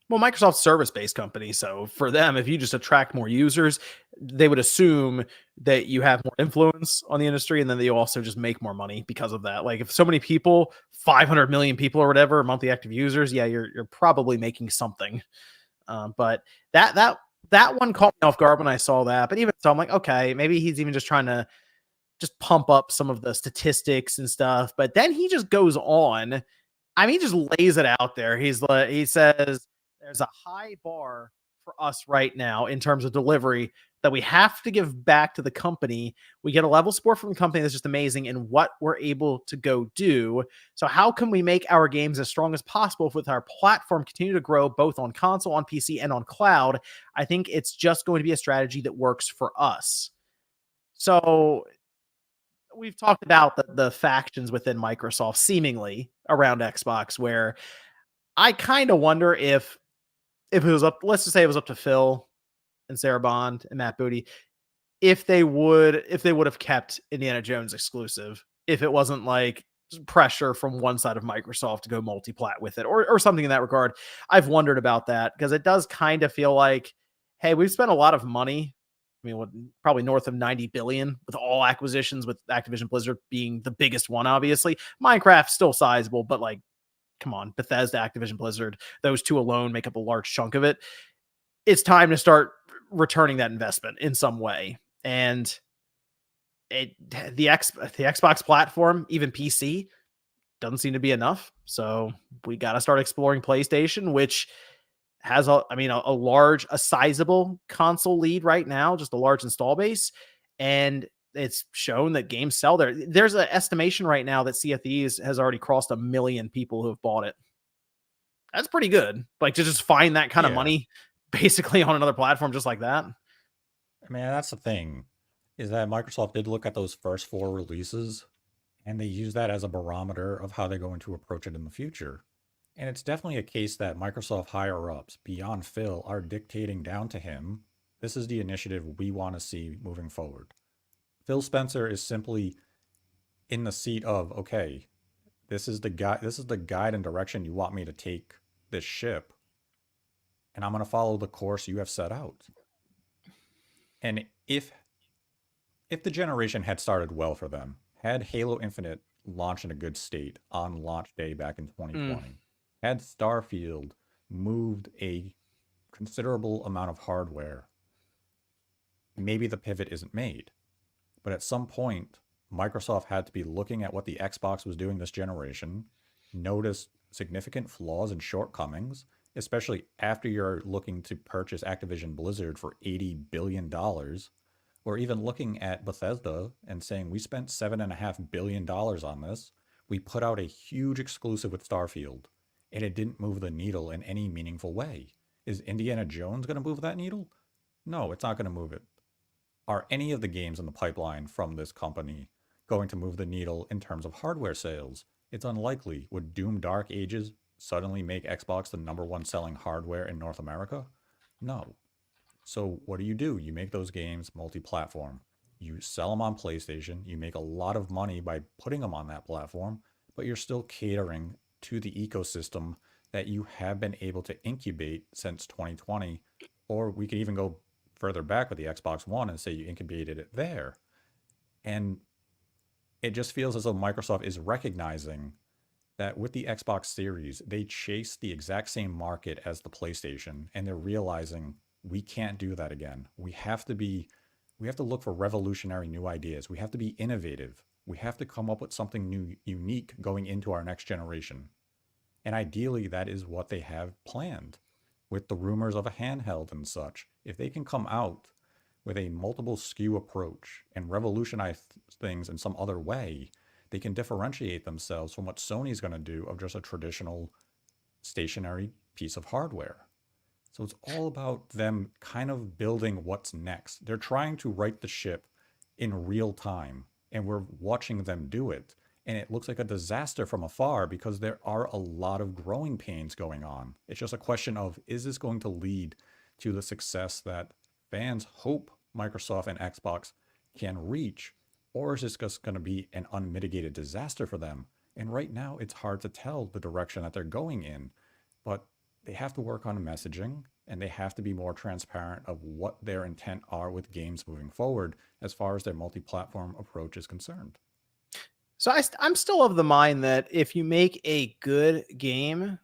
Well, Microsoft's service-based company, so for them, if you just attract more users, they would assume that you have more influence on the industry, and then they also just make more money because of that. Like if so many people, 500 million people or whatever, monthly active users, yeah, you're probably making something. But that one caught me off guard when I saw that. But even so, I'm like, okay, maybe he's even just trying to just pump up some of the statistics and stuff. But then he just goes on. I mean, he just lays it out there. He says there's a high bar for us right now in terms of delivery that we have to give back to the company. We get a level support from the company that's just amazing in what we're able to go do. So how can we make our games as strong as possible with our platform continue to grow both on console, on PC, and on cloud? I think it's just going to be a strategy that works for us. So we've talked about the factions within Microsoft seemingly around Xbox, where I kind of wonder if it was up, let's just say it was up to Phil and Sarah Bond and Matt Booty, if they would have kept Indiana Jones exclusive, if it wasn't like pressure from one side of Microsoft to go multi-plat with it or something in that regard. I've wondered about that because it does kind of feel like, hey, we've spent a lot of money. I mean, what, probably north of 90 billion with all acquisitions, with Activision Blizzard being the biggest one, obviously. Minecraft's still sizable, but like, come on, Bethesda, Activision Blizzard, those two alone make up a large chunk of it. It's time to start returning that investment in some way. And the Xbox platform, even PC, doesn't seem to be enough. So we got to start exploring PlayStation, which has a large, a sizable console lead right now, just a large install base, and it's shown that games sell there. There's an estimation right now that CFEs has already crossed 1 million people who have bought it. That's pretty good. Like to just find that kind of Yeah. money basically on another platform just like that. I mean, that's the thing, is that Microsoft did look at those first four releases and they use that as a barometer of how they're going to approach it in the future. And it's definitely a case that Microsoft higher ups beyond Phil are dictating down to him, this is the initiative we want to see moving forward. Phil Spencer is simply in the seat of, okay, this is the guide and direction you want me to take this ship, and I'm going to follow the course you have set out. And if the generation had started well for them, had Halo Infinite launched in a good state on launch day back in Mm. 2020, had Starfield moved a considerable amount of hardware, maybe the pivot isn't made. But at some point, Microsoft had to be looking at what the Xbox was doing this generation, notice significant flaws and shortcomings, especially after you're looking to purchase Activision Blizzard for $80 billion, or even looking at Bethesda and saying, we spent $7.5 billion on this. We put out a huge exclusive with Starfield, and it didn't move the needle in any meaningful way. Is Indiana Jones going to move that needle? No, it's not going to move it. Are any of the games in the pipeline from this company going to move the needle in terms of hardware sales? It's unlikely. Would Doom Dark Ages suddenly make Xbox the number one selling hardware in North America? No. So what do? You make those games multi-platform. You sell them on PlayStation. You make a lot of money by putting them on that platform, but you're still catering to the ecosystem that you have been able to incubate since 2020. Or we could even go further back with the Xbox One and say you incubated it there. And it just feels as though Microsoft is recognizing that with the Xbox Series, they chase the exact same market as the PlayStation, and they're realizing we can't do that again. We have to look for revolutionary new ideas. We have to be innovative. We have to come up with something new, unique going into our next generation. And ideally, that is what they have planned with the rumors of a handheld and such. If they can come out with a multiple SKU approach and revolutionize things in some other way, they can differentiate themselves from what Sony's going to do of just a traditional stationary piece of hardware. So it's all about them kind of building what's next. They're trying to right the ship in real time, and we're watching them do it. And it looks like a disaster from afar because there are a lot of growing pains going on. It's just a question of, is this going to lead to the success that fans hope Microsoft and Xbox can reach? Or is this just going to be an unmitigated disaster for them? And right now, it's hard to tell the direction that they're going in. But they have to work on messaging and they have to be more transparent of what their intent are with games moving forward as far as their multi-platform approach is concerned. So I'm still of the mind that if you make a good game,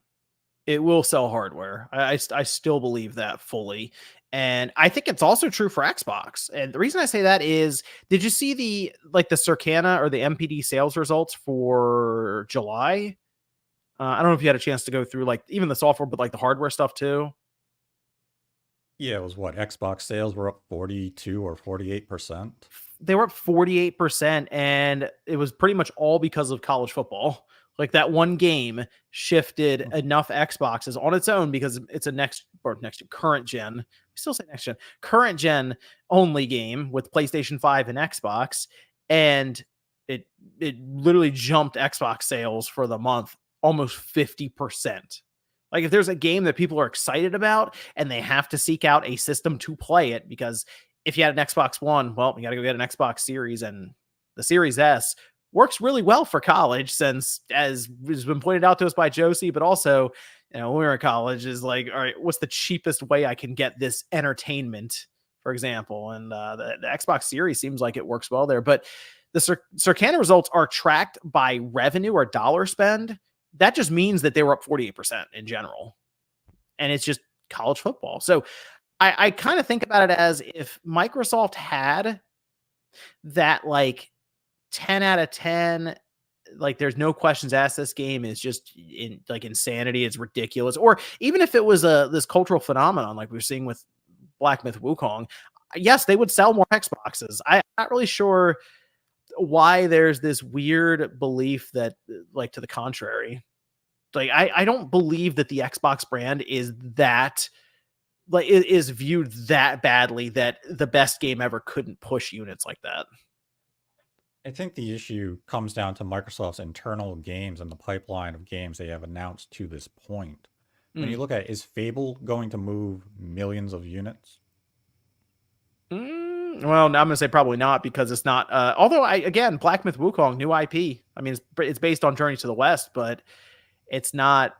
it will sell hardware. I still believe that fully. And I think it's also true for Xbox. And the reason I say that is, did you see the Circana or the MPD sales results for July? I don't know if you had a chance to go through like even the software, but like the hardware stuff too. Yeah, it was what? Xbox sales were up 42 or 48%. They were up 48%, and it was pretty much all because of college football. Like that one game shifted enough Xboxes on its own because it's a current gen. We still say next gen, current gen only game with PlayStation 5 and Xbox. And it literally jumped Xbox sales for the month almost 50%. Like if there's a game that people are excited about and they have to seek out a system to play it, because if you had an Xbox One, well, you got to go get an Xbox Series, and the Series S works really well for college since, as has been pointed out to us by Josie, but also, when we were in college, is like, all right, what's the cheapest way I can get this entertainment, for example? And the Xbox Series seems like it works well there. But the Circana results are tracked by revenue or dollar spend. That just means that they were up 48% in general. And it's just college football. So I kind of think about it as if Microsoft had that like 10 out of 10, like there's no questions asked, this game is just insanity, it's ridiculous. Or even if it was this cultural phenomenon like we're seeing with Black Myth Wukong, yes, they would sell more Xboxes. I'm not really sure why there's this weird belief that, like, to the contrary. Like I don't believe that the Xbox brand is that, like, it is viewed that badly that the best game ever couldn't push units like that. I think the issue comes down to Microsoft's internal games and the pipeline of games they have announced to this point. When you Mm. look at, is Fable going to move millions of units? Well, I'm going to say probably not, because it's not. Although again, Black Myth Wukong, new IP. I mean, it's based on Journey to the West, but it's not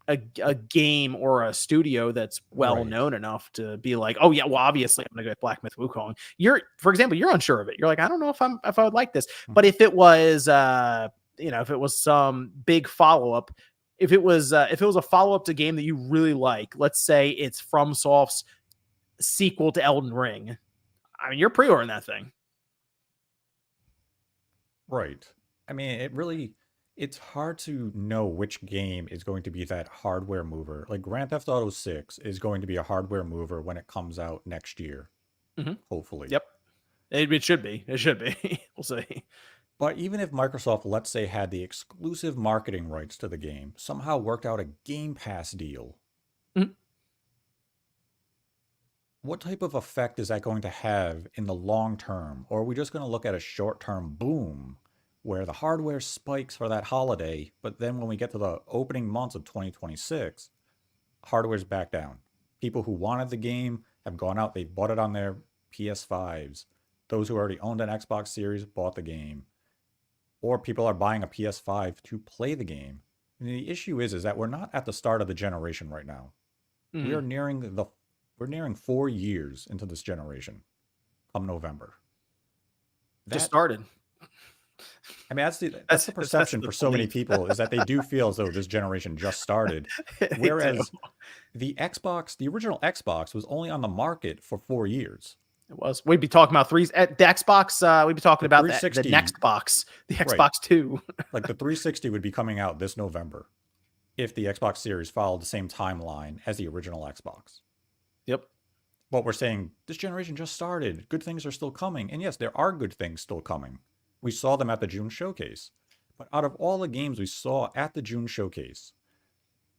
a game or a studio that's well Right. known enough to be like, oh yeah, well obviously I'm gonna go with Black Myth Wukong. For example, you're unsure of it. You're like, I don't know if I would like this. Hmm. But if it was if it was some big follow up, if it was a follow up to a game that you really like, let's say it's FromSoft's sequel to Elden Ring. I mean, you're pre-ordering that thing. Right. I mean, it's hard to know which game is going to be that hardware mover. Like Grand Theft Auto 6 is going to be a hardware mover when it comes out next year, Mm-hmm. hopefully. Yep, it should be. It should be. We'll see. But even if Microsoft, let's say, had the exclusive marketing rights to the game, somehow worked out a Game Pass deal, Mm-hmm. what type of effect is that going to have in the long term? Or are we just going to look at a short term boom where the hardware spikes for that holiday, but then when we get to the opening months of 2026, hardware's back down. People who wanted the game have gone out, they've bought it on their PS5s. Those who already owned an Xbox Series bought the game. Or people are buying a PS5 to play the game. And the issue is that we're not at the start of the generation right now. We are Mm. we're nearing 4 years into this generation come November. Just That started. I mean, that's That's the that's perception the for so many belief. people is that they do feel as though this generation just started. They do. Whereas the original Xbox was only on the market for 4 years. It was. We'd be talking about threes at the Xbox. We'd be talking The about the 360, next box, the right? Xbox Two. Like the 360 would be coming out this November if the Xbox Series followed the same timeline as the original Xbox. Yep. But we're saying this generation just started. Good things are still coming. And yes, there are good things still coming. We saw them at the June showcase. But out of all the games we saw at the June showcase,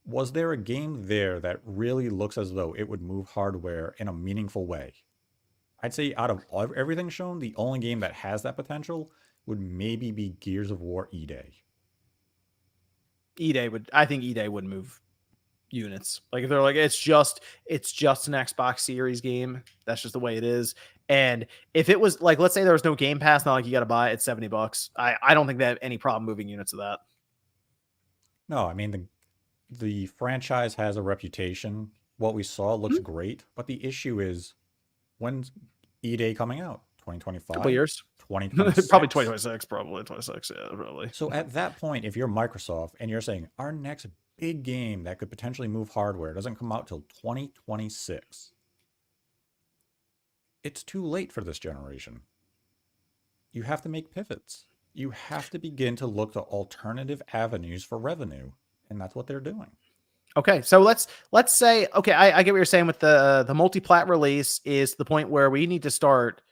was there a game there that really looks as though it would move hardware in a meaningful way? I'd say out of everything shown, the only game that has that potential would maybe be Gears of War E-Day. E-Day would. I think E-Day would move units. Like if they're like it's just an Xbox Series game. That's just the way it is. And if it was like, let's say there was no Game Pass, not like you got to buy it, it's $70. I don't think they have any problem moving units of that. No, I mean the franchise has a reputation. What we saw looks Mhm. great, but the issue is when's E-Day coming out? Couple 2025? years. Probably 2026? 2026, probably 26. Yeah, probably. So at that point, if you're Microsoft and you're saying our next big game that could potentially move hardware doesn't come out till 2026, it's too late for this generation. You have to make pivots. You have to begin to look to alternative avenues for revenue, and that's what they're doing. Okay, so let's say okay, I get what you're saying with the multi-plat release is the point where we need to start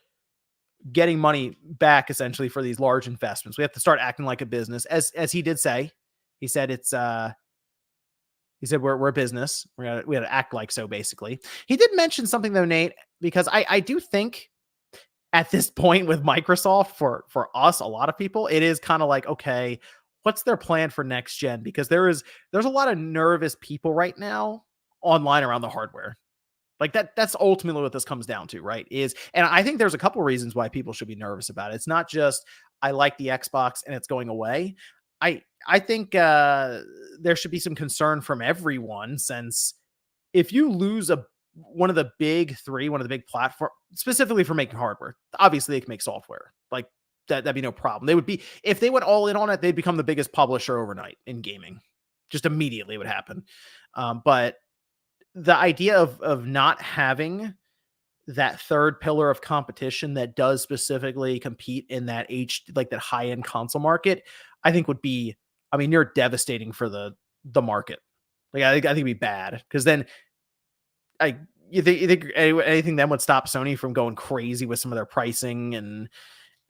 getting money back essentially for these large investments. We have to start acting like a business, as he did say. He said we're a business. We gotta act like so basically. He did mention something though, Nate, because I do think at this point with Microsoft for us, a lot of people, it is kind of like, okay, what's their plan for next gen? Because there's a lot of nervous people right now online around the hardware. Like that's ultimately what this comes down to, right? And I think there's a couple reasons why people should be nervous about it. It's not just I like the Xbox and it's going away. I think there should be some concern from everyone, since if you lose a one of the big three, one of the big platform, specifically for making hardware, obviously they can make software. Like that'd be no problem. They would be, if they went all in on it, they'd become the biggest publisher overnight in gaming. Just immediately would happen. But the idea of not having that third pillar of competition that does specifically compete in that like that high end console market, I think would be, I mean, you're devastating for the market. Like I think it'd be bad because then I you think anything then would stop Sony from going crazy with some of their pricing and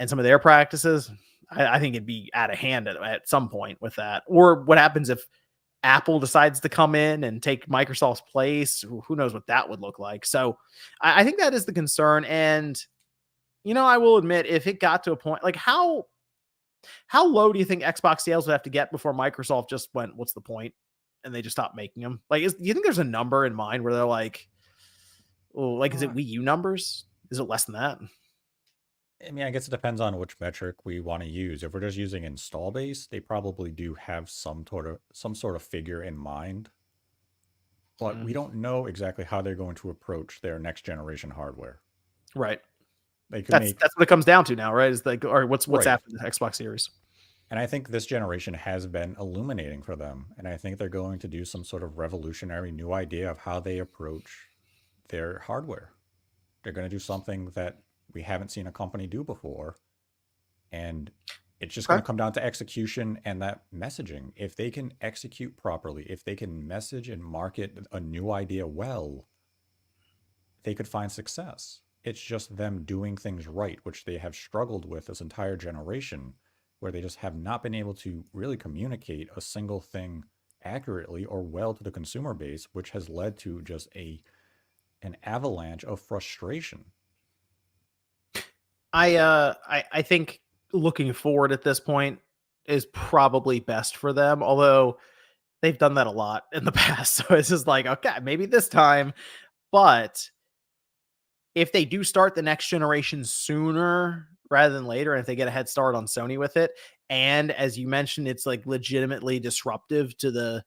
some of their practices? I think it'd be out of hand at some point with that. Or what happens if Apple decides to come in and take Microsoft's place? Who knows what that would look like? So I think that is the concern. And I will admit, if it got to a point like how low do you think Xbox sales would have to get before Microsoft just went, "What's the point?" and they just stopped making them? Like, do you think there's a number in mind where they're like, "Oh, like, is it Uh, Wii U numbers? Is it less than that?" I mean, I guess it depends on which metric we want to use. If we're just using install base, they probably do have some sort of figure in mind, but Mm, we don't know exactly how they're going to approach their next generation hardware. right. They could That's make that's what it comes down to now, right? Is like, or what's right. after the Xbox Series? And I think this generation has been illuminating for them. And I think they're going to do some sort of revolutionary new idea of how they approach their hardware. They're going to do something that we haven't seen a company do before. And it's just going Okay. to come down to execution and that messaging. If they can execute properly, if they can message and market a new idea well, they could find success. It's just them doing things right, which they have struggled with this entire generation, where they just have not been able to really communicate a single thing accurately or well to the consumer base, which has led to just an avalanche of frustration. I think looking forward at this point is probably best for them. Although they've done that a lot in the past. So it's just like, okay, maybe this time. But if they do start the next generation sooner rather than later, and if they get a head start on Sony with it, and as you mentioned, it's like legitimately disruptive to the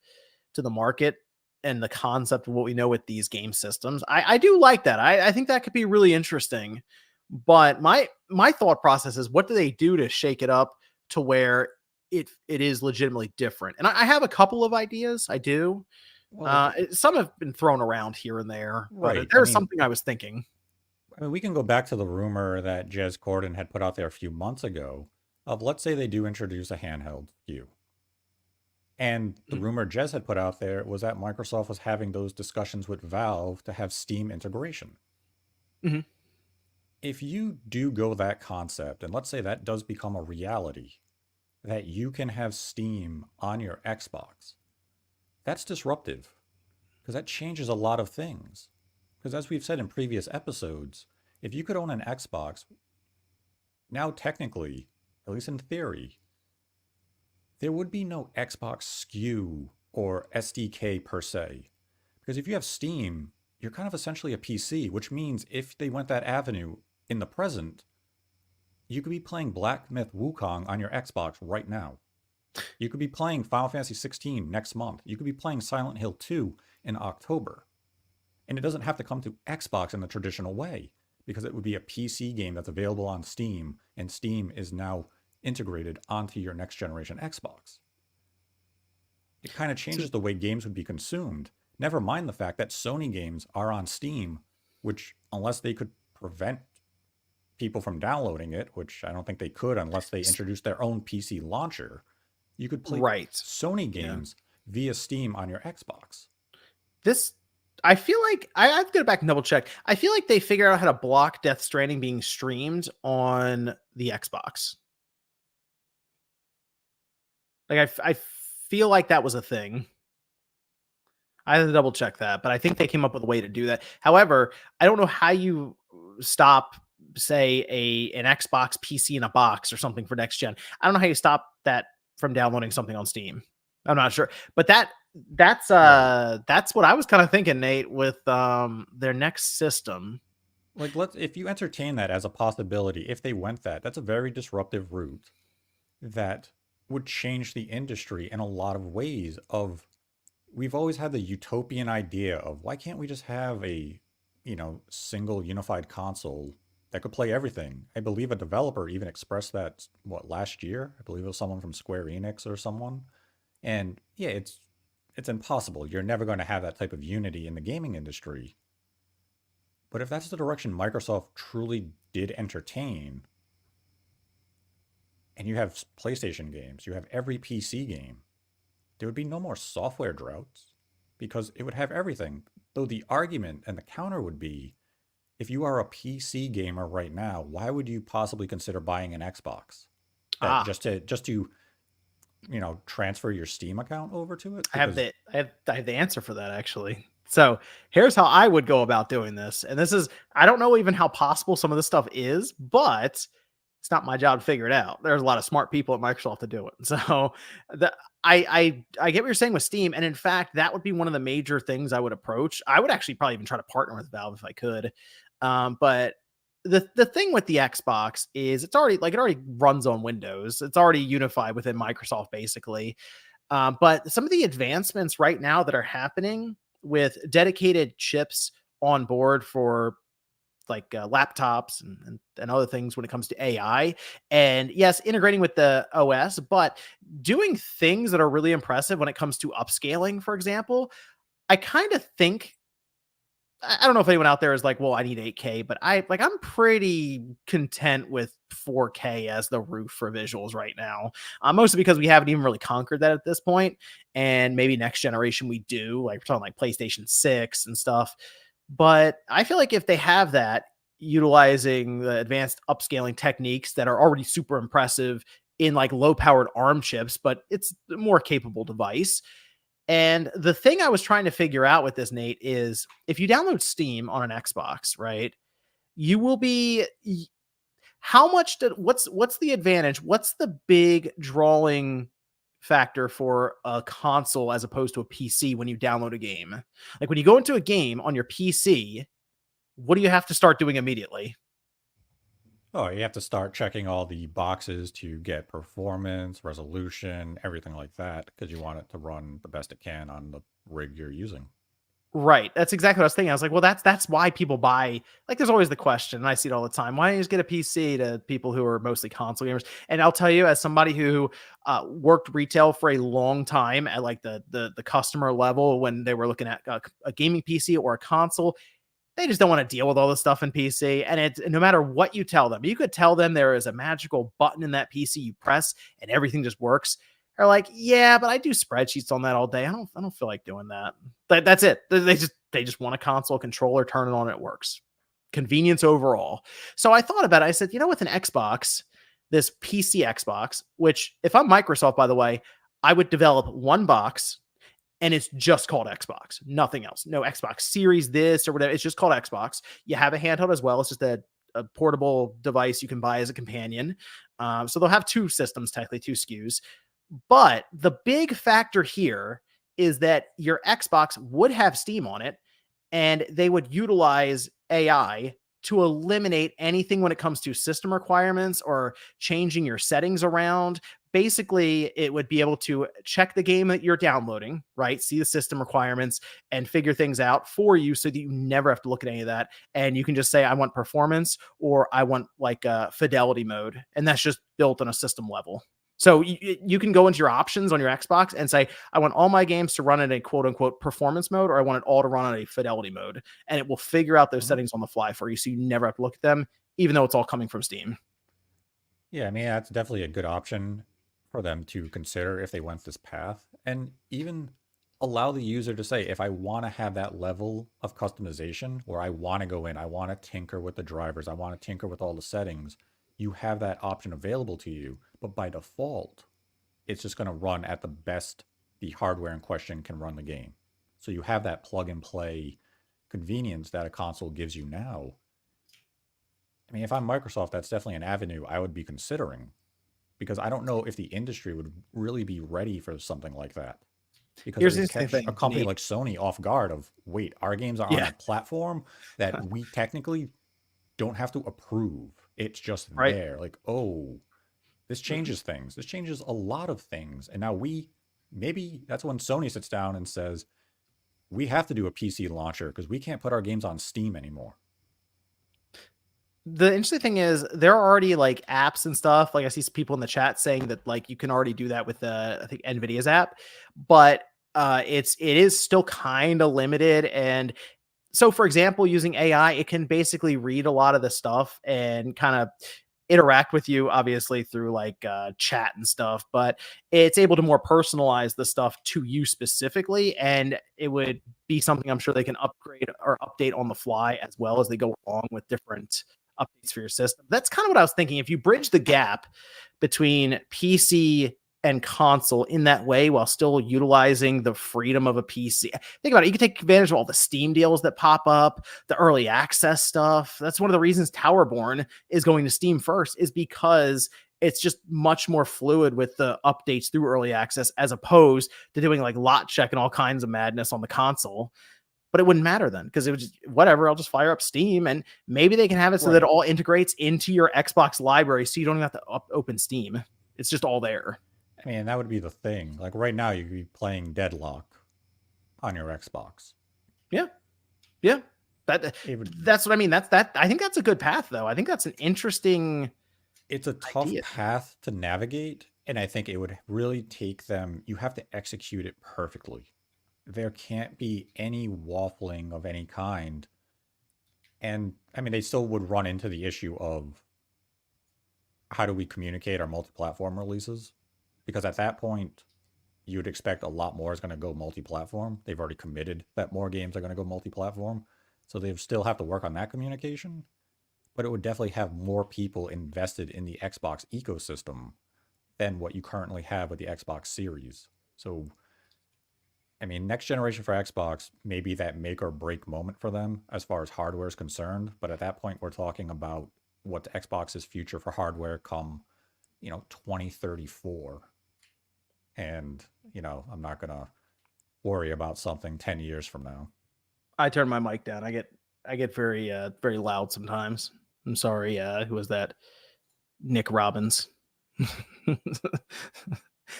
market and the concept of what we know with these game systems, I do like that. I think that could be really interesting. But my thought process is, what do they do to shake it up to where it is legitimately different? And I have a couple of ideas. I do. Well, Some have been thrown around here and there, but right. there's something I was thinking. I mean, we can go back to the rumor that Jez Corden had put out there a few months ago of, let's say they do introduce a handheld view. And the Mhm, rumor Jez had put out there was that Microsoft was having those discussions with Valve to have Steam integration. mhm. If you do go that concept, and let's say that does become a reality, that you can have Steam on your Xbox, that's disruptive because that changes a lot of things. Because as we've said in previous episodes, if you could own an Xbox, now technically, at least in theory, there would be no Xbox SKU or SDK per se. Because if you have Steam, you're kind of essentially a PC, which means if they went that avenue in the present, you could be playing Black Myth Wukong on your Xbox right now. You could be playing Final Fantasy 16 next month. You could be playing Silent Hill 2 in October. And it doesn't have to come to Xbox in the traditional way because it would be a PC game that's available on Steam, and Steam is now integrated onto your next generation Xbox. It kind of So- changes the way games would be consumed. Never mind the fact that Sony games are on Steam, which, unless they could prevent people from downloading it, which I don't think they could unless they introduced their own PC launcher, you could play Right. Sony Yeah. games via Steam on your Xbox. This I feel like I have to go back and double check. I feel like they figured out how to block Death Stranding being streamed on the Xbox. Like I feel like that was a thing. I have to double check that, but I think they came up with a way to do that. However, I don't know how you stop, say, an Xbox PC in a box or something for next gen. I don't know how you stop that from downloading something on Steam. I'm not sure, but Right. that's what I was kind of thinking, Nate, with their next system. Like, let's if you entertain that as a possibility, if they went that, that's a very disruptive route that would change the industry in a lot of ways. Of We've always had the utopian idea of, why can't we just have a, single unified console that could play everything? I believe a developer even expressed that, what, last year? I believe it was someone from Square Enix or someone. And yeah, it's impossible. You're never going to have that type of unity in the gaming industry. But if that's the direction Microsoft truly did entertain, and you have PlayStation games, you have every PC game, there would be no more software droughts because it would have everything. Though the argument and the counter would be, if you are a PC gamer right now, why would you possibly consider buying an Xbox? That Ah, just to transfer your Steam account over to it? I have Because the answer for that, actually. So here's how I would go about doing this. And this is, I don't know even how possible some of this stuff is, but it's not my job to figure it out. There's a lot of smart people at Microsoft to do it. So the I get what you're saying with Steam. And in fact, that would be one of the major things I would approach. I would actually probably even try to partner with Valve if I could. But the thing with the Xbox is, it's already, like, it already runs on Windows. It's already unified within Microsoft, basically. But some of the advancements right now that are happening with dedicated chips on board for, like, laptops and other things when it comes to AI, and yes, integrating with the OS, but doing things that are really impressive when it comes to upscaling, for example. I kind of think, I don't know if anyone out there is like, well, I need 8K, but I'm pretty content with 4K as the roof for visuals right now. Mostly because we haven't even really conquered that at this point, and maybe next generation we do. Like, we're talking like PlayStation 6 and stuff. But I feel like if they have that, utilizing the advanced upscaling techniques that are already super impressive in, like, low powered ARM chips, but it's a more capable device. And the thing I was trying to figure out with this, Nate, is if you download Steam on an Xbox, right? You will be How much did what's the advantage? What's the big drawing factor for a console as opposed to a PC when you download a game? Like when you go into a game on your PC, what do you have to start doing immediately? Oh, you have to start checking all the boxes to get performance, resolution, everything like that, because you want it to run the best it can on the rig you're using. Right. That's exactly what I was thinking. I was like, well, that's why people buy. Like, there's always the question, and I see it all the time. Why don't you just get a PC to people who are mostly console gamers? And I'll tell you, as somebody who worked retail for a long time at like the customer level, when they were looking at a gaming PC or a console, they just don't want to deal with all the stuff in PC. And it's no matter what you tell them, you could tell them there is a magical button in that PC you press and everything just works. They're like, yeah, but I do spreadsheets on that all day. I don't feel like doing that. That's it. They just want a console controller, turn it on, it works. Convenience overall. So I thought about it. I said, with an Xbox, this PC Xbox, which if I'm Microsoft, by the way, I would develop one box and it's just called Xbox, nothing else. No Xbox Series, this or whatever. It's just called Xbox. You have a handheld as well. It's just a portable device you can buy as a companion. So they'll have two systems, technically two SKUs. But the big factor here is that your Xbox would have Steam on it, and they would utilize AI to eliminate anything when it comes to system requirements or changing your settings around. Basically, it would be able to check the game that you're downloading, right? See the system requirements and figure things out for you so that you never have to look at any of that. And you can just say, I want performance or I want like a fidelity mode. And that's just built on a system level. So you can go into your options on your Xbox and say, I want all my games to run in a quote unquote performance mode, or I want it all to run on a fidelity mode. And it will figure out those Mhm. settings on the fly for you. So you never have to look at them, even though it's all coming from Steam. Yeah, I mean, that's definitely a good option for them to consider if they went this path. And even allow the user to say, if I want to have that level of customization where I want to go in, I want to tinker with the drivers, I want to tinker with all the settings, you have that option available to you. But by default, it's just going to run at the best the hardware in question can run the game. So you have that plug and play convenience that a console gives you now. I mean, if I'm Microsoft, that's definitely an avenue I would be considering because I don't know if the industry would really be ready for something like that because it Here's the would interesting catch a thing, company Nate. like Sony off guard of, wait, our games are on Yeah. a platform that we technically don't have to approve. It's just Right. there. Like, oh, this changes things. This changes a lot of things. And now maybe that's when Sony sits down and says, we have to do a PC launcher because we can't put our games on Steam anymore. The interesting thing is there are already like apps and stuff. Like I see some people in the chat saying that like you can already do that with I think Nvidia's app, but it is still kind of limited. And so for example, using AI, it can basically read a lot of the stuff and kind of interact with you obviously through like chat and stuff, but it's able to more personalize the stuff to you specifically, and it would be something I'm sure they can upgrade or update on the fly as well as they go along with different updates for your system. That's kind of what I was thinking. If you bridge the gap between PC and console in that way while still utilizing the freedom of a PC. Think about it. You can take advantage of all the Steam deals that pop up, the early access stuff. That's one of the reasons Towerborn is going to Steam first, is because it's just much more fluid with the updates through early access as opposed to doing like lot check and all kinds of madness on the console. But it wouldn't matter then because it was just whatever. I'll just fire up Steam and maybe they can have it so that it Right. all integrates into your Xbox library so you don't even have to open Steam. It's just all there. I mean, that would be the thing. Like right now, you could be playing Deadlock on your Xbox. Yeah. Yeah. That It would that's what I mean. That I think that's a good path though. I think that's an interesting it's a tough idea. path to navigate, and I think it would really take them you have to execute it perfectly. There can't be any waffling of any kind. And I mean, they still would run into the issue of how do we communicate our multi-platform releases? Because at that point, you would expect a lot more is going to go multi-platform. They've already committed that more games are going to go multi-platform. So they still have to work on that communication, but it would definitely have more people invested in the Xbox ecosystem than what you currently have with the Xbox Series. So, I mean, next generation for Xbox may be that make or break moment for them as far as hardware is concerned. But at that point, we're talking about what Xbox's future for hardware come, 2034. And, I'm not going to worry about something 10 years from now. I turn my mic down. I get very very loud sometimes. I'm sorry. Who was that? Nick Robbins.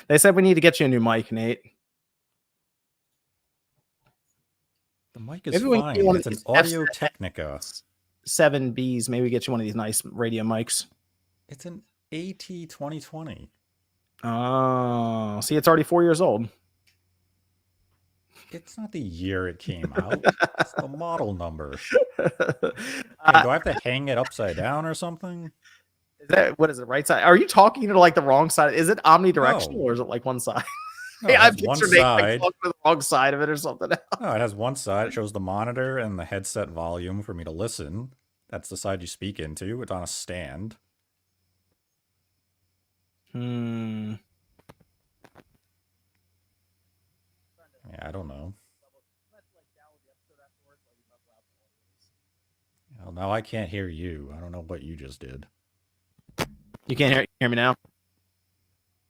They said we need to get you a new mic, Nate. The mic is Maybe we need fine. one of It's an these Audio Technica. 7Bs. Maybe get you one of these nice radio mics. It's an AT 2020. Oh, see, it's already 4 years old. It's not the year it came out. It's the model number. Okay, do I have to hang it upside down or something? Is that what is it? Right side? Are you talking to like the wrong side? Is it omnidirectional No. or is it like one side? No, it I has one pictured Nate like side. talking to the wrong side of it or something else. No, it has one side. It shows the monitor and the headset volume for me to listen. That's the side you speak into. It's on a stand. Hmm. Yeah, I don't know. Well, now I can't hear you. I don't know what you just did. You can't hear me now?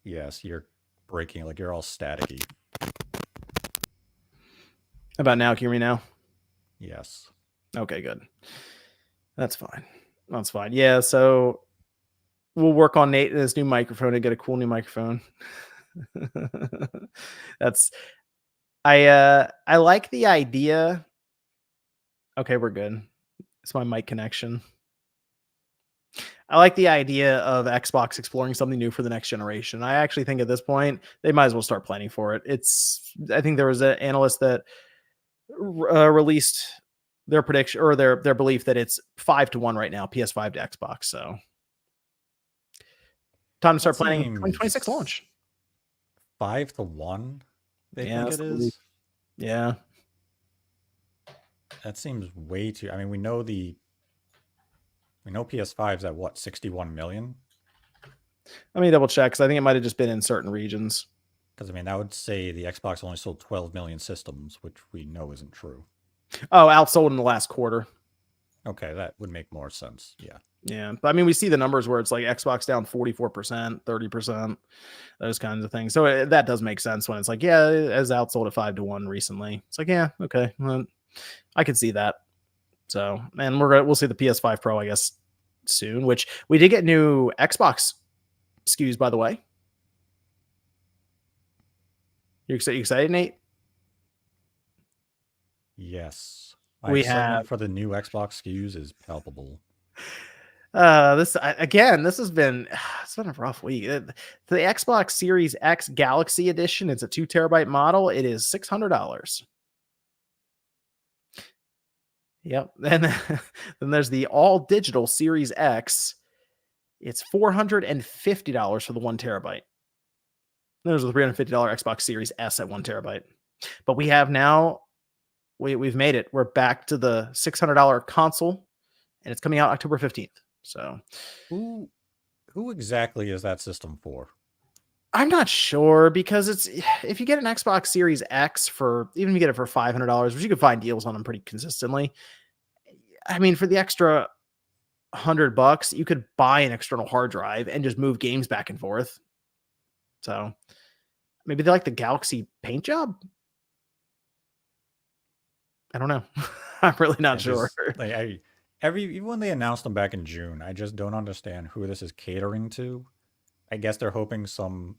Yes, you're breaking, like you're all staticky. How about now? Can you hear me now? Yes. Okay, good. That's fine. That's fine. Yeah, so we'll work on Nate and his new microphone and get a cool new microphone. That's I like the idea. Okay, we're good. It's my mic connection. I like the idea of Xbox exploring something new for the next generation. I actually think at this point they might as well start planning for it. I think there was an analyst that released their prediction or their belief that it's 5-1 right now, PS5 to Xbox. So time to start planning 2026 launch. 5-1, they think it Belief. is? Yeah. That seems way too. I mean, we know PS5's at what, 61 million? Let me double check because I think it might have just been in certain regions. Because I mean, that would say the Xbox only sold 12 million systems, which we know isn't true. Oh, outsold in the last quarter. Okay, that would make more sense. Yeah. Yeah. But I mean, we see the numbers where it's like Xbox down 44%, 30%, those kinds of things. So that does make sense when it's like, yeah, it has outsold at 5-1 recently. It's like, yeah, okay. Well, I could see that. So, and we'll see the PS5 Pro, I guess, soon, which we did get new Xbox SKUs, by the way. You excited, Nate? Yes. We My excitement have for the new Xbox SKUs is palpable. this has been it's been a rough week. The Xbox Series X Galaxy Edition, it's a 2 terabyte model. It is $600. Yep. And then there's the all digital Series X. It's $450 for the 1 terabyte. There's a $350 Xbox Series S at 1 terabyte. But we have now, we've made it. We're back to the $600 console, and it's coming out October 15th. So Who exactly is that system for? I'm not sure because if you get an Xbox Series X even if you get it for $500, which you can find deals on them pretty consistently. I mean, for the extra $100, you could buy an external hard drive and just move games back and forth. So maybe they like the Galaxy paint job. I don't know. I'm really not sure. Even when they announced them back in June, I just don't understand who this is catering to. I guess they're hoping some